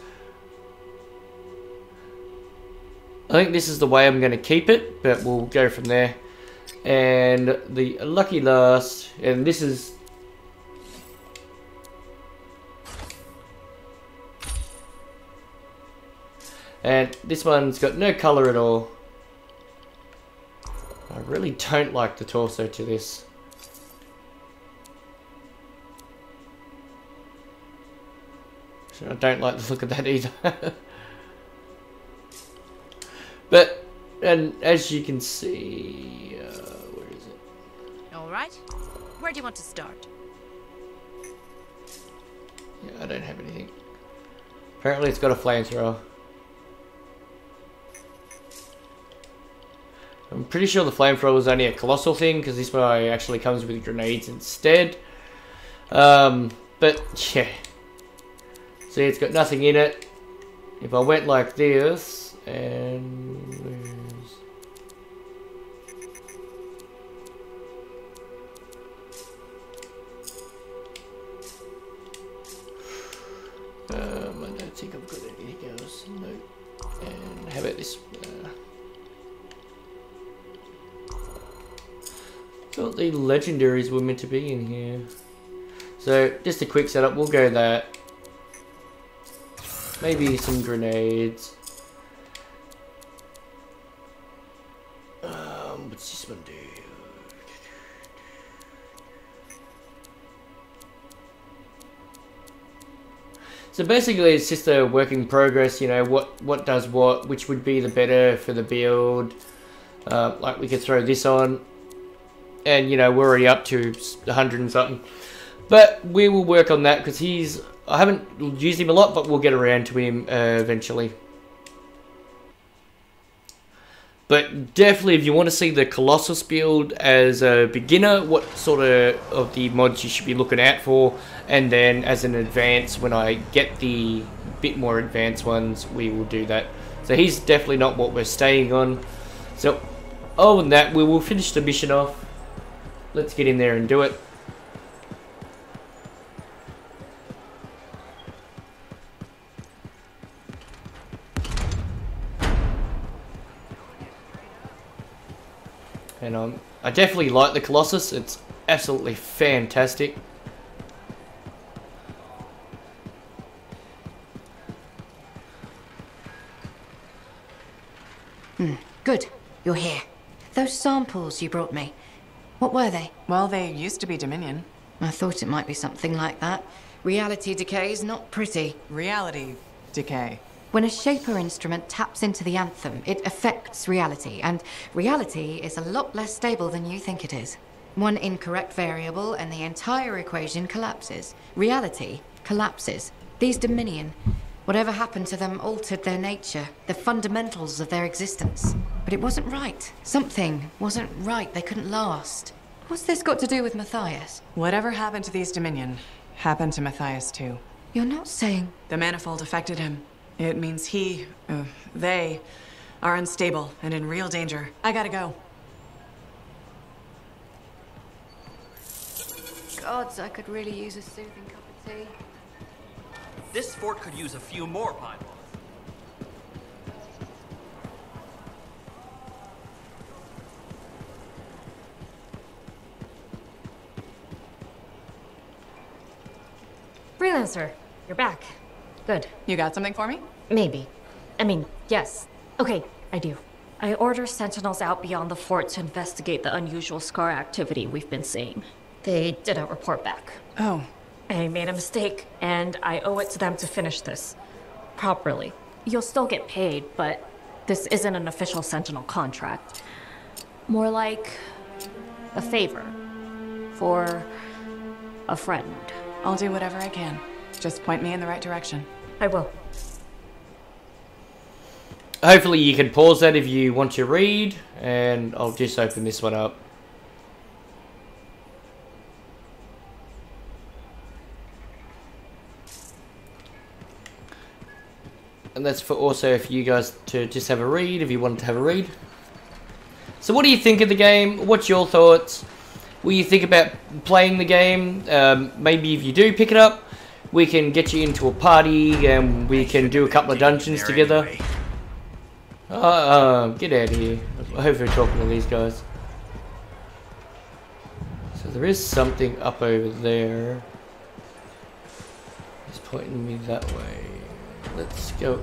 I think this is the way I'm going to keep it, but we'll go from there. And the lucky last, and this is... And this one's got no colour at all. I really don't like the torso to this. So I don't like the look of that either. But, and as you can see, where is it? All right. Where do you want to start? Yeah, I don't have anything. Apparently it's got a flamethrower. I'm pretty sure the flamethrower was only a colossal thing, because this one actually comes with grenades instead. But, yeah. See, it's got nothing in it. If I went like this... And where's... I don't think I've got anything else. No. And how about this? Thought the legendaries were meant to be in here. So just a quick setup. We'll go that. Maybe some grenades. What's this one do? So basically it's just a work in progress, you know, what does what, which would be the better for the build. Like we could throw this on, and you know, we're already up to 100 and something. But we will work on that, because I haven't used him a lot, but we'll get around to him eventually. But definitely, if you want to see the Colossus build as a beginner, what sort of the mods you should be looking out for, and then as an advance, when I get the bit more advanced ones, we will do that. So he's definitely not what we're staying on. So other than that, we will finish the mission off. Let's get in there and do it. And I definitely like the Colossus. It's absolutely fantastic. Good. You're here. Those samples you brought me, what were they? Well, they used to be Dominion. I thought it might be something like that. Reality decay is not pretty. Reality decay. When a Shaper instrument taps into the Anthem, it affects reality, and reality is a lot less stable than you think it is. One incorrect variable and the entire equation collapses. Reality collapses. These Dominion, Whatever happened to them altered their nature, the fundamentals of their existence. But it wasn't right. Something wasn't right. They couldn't last. What's this got to do with Matthias? Whatever happened to these Dominion happened to Matthias too. You're not saying... The manifold affected him. It means they are unstable and in real danger. I gotta go. Gods, I could really use a soothing cup of tea. This fort could use a few more pylons. Freelancer, you're back. Good. You got something for me? Maybe. I mean, yes. Okay, I do. I order sentinels out beyond the fort to investigate the unusual Scar activity we've been seeing. They didn't report back. Oh. I made a mistake, and I owe it to them to finish this properly. You'll still get paid, but this isn't an official sentinel contract. More like a favor for a friend. I'll do whatever I can. Just point me in the right direction. I will. Hopefully you can pause that if you want to read, and I'll just open this one up. And that's for also for you guys to just have a read if you wanted to have a read. So what do you think of the game? What's your thoughts? What do you think about playing the game? Maybe if you do pick it up, we can get you into a party and we can do a couple of dungeons together. Get out of here. I hope we're talking to these guys. So there is something up over there. It's pointing me that way. Let's go.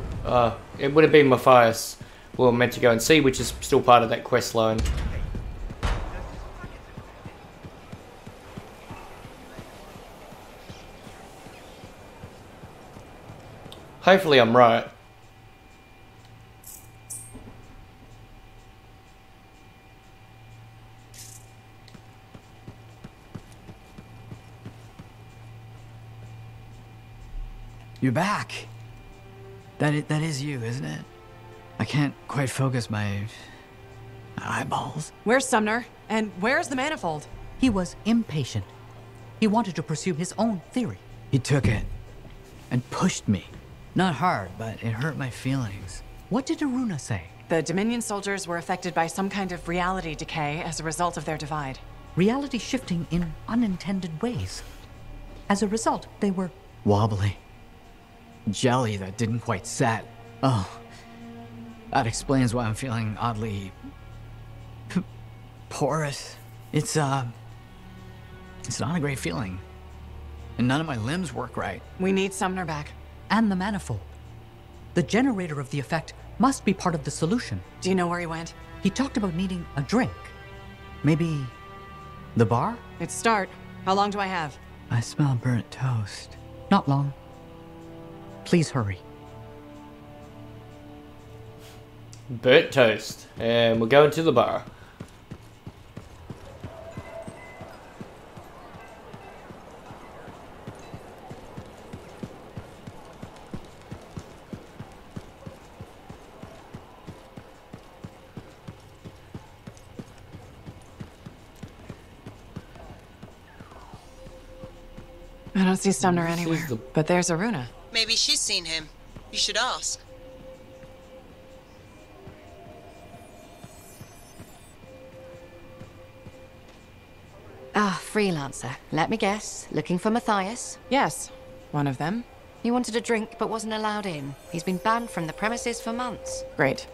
It would have been Matthias we were meant to go and see, which is still part of that quest line. Hopefully I'm right. You're back. That is you, isn't it? I can't quite focus my eyeballs. Where's Sumner? And where's the manifold? He was impatient. He wanted to pursue his own theory. He took it and pushed me. Not hard, but it hurt my feelings. What did Aruna say? The Dominion soldiers were affected by some kind of reality decay as a result of their divide. Reality shifting in unintended ways. As a result, they were... wobbly. Jelly that didn't quite set. Oh, that explains why I'm feeling oddly... porous. It's not a great feeling. And none of my limbs work right. We need Sumner back. And the manifold. The generator of the effect must be part of the solution. Do you know where he went? He talked about needing a drink. Maybe the bar? It's start. How long do I have? I smell burnt toast. Not long. Please hurry. Burnt toast. And we're going to the bar. I don't see Sumner anywhere, but there's Aruna. Maybe she's seen him. You should ask. Freelancer. Let me guess. Looking for Matthias? Yes, one of them. He wanted a drink but wasn't allowed in. He's been banned from the premises for months. Great.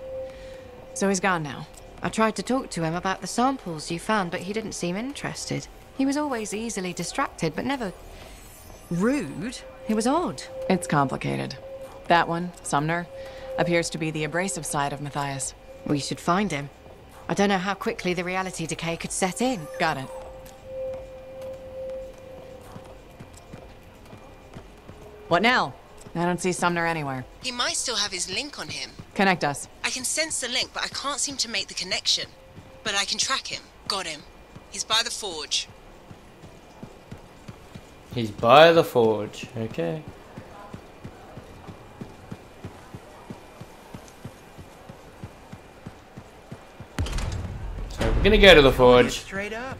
So he's gone now. I tried to talk to him about the samples you found, but he didn't seem interested. He was always easily distracted, but never rude. It was odd. It's complicated. That one, Sumner, appears to be the abrasive side of Matthias. We should find him. I don't know how quickly the reality decay could set in. Got it. What now? I don't see Sumner anywhere. He might still have his link on him. Connect us. I can sense the link, but I can't seem to make the connection. But I can track him. Got him. He's by the forge. He's by the forge. Okay. gonna go to the forge. Straight up.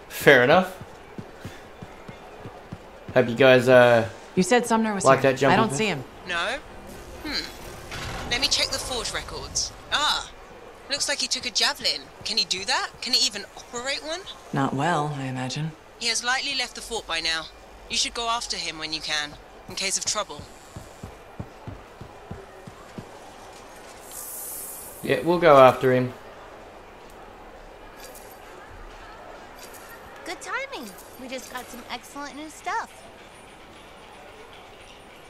Fair enough. Hope you guys You said Sumner was like here. that jump. I don't see him. No? Let me check the forge records. Ah, looks like he took a javelin. Can he do that? Can he even operate one? Not well, I imagine. He has likely left the fort by now. You should go after him when you can, in case of trouble. Yeah, we'll go after him. Good timing. We just got some excellent new stuff.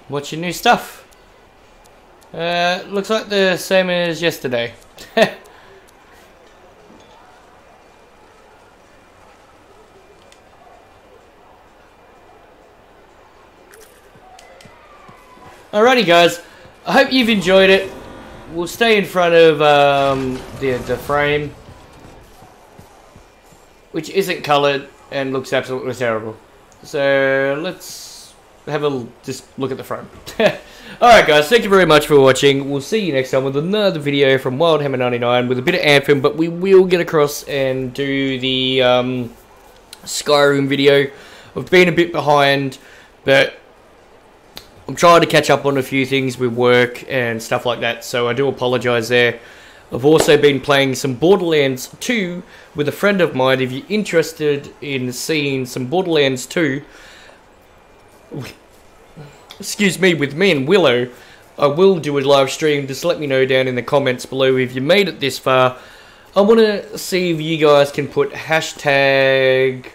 What's your new stuff? Looks like the same as yesterday. Alrighty guys, I hope you've enjoyed it. We'll stay in front of the frame, which isn't coloured and looks absolutely terrible. So let's have a just look at the frame. Alright guys, thank you very much for watching. We'll see you next time with another video from Wildhammer99 with a bit of Anthem, but we will get across and do the Skyrim video. I've been a bit behind, but I'm trying to catch up on a few things with work and stuff like that, so I do apologise there. I've also been playing some Borderlands 2 with a friend of mine. If you're interested in seeing some Borderlands 2, excuse me, with me and Willow, I will do a live stream. Just let me know down in the comments below if you made it this far. I want to see if you guys can put hashtag...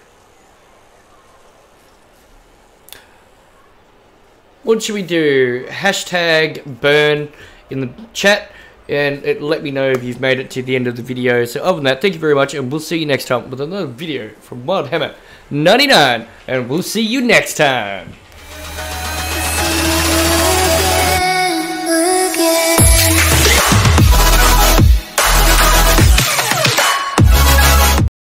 What should we do? Hashtag burn in the chat, and let me know if you've made it to the end of the video. So other than that, thank you very much, and we'll see you next time with another video from Wildhammer99, and we'll see you next time.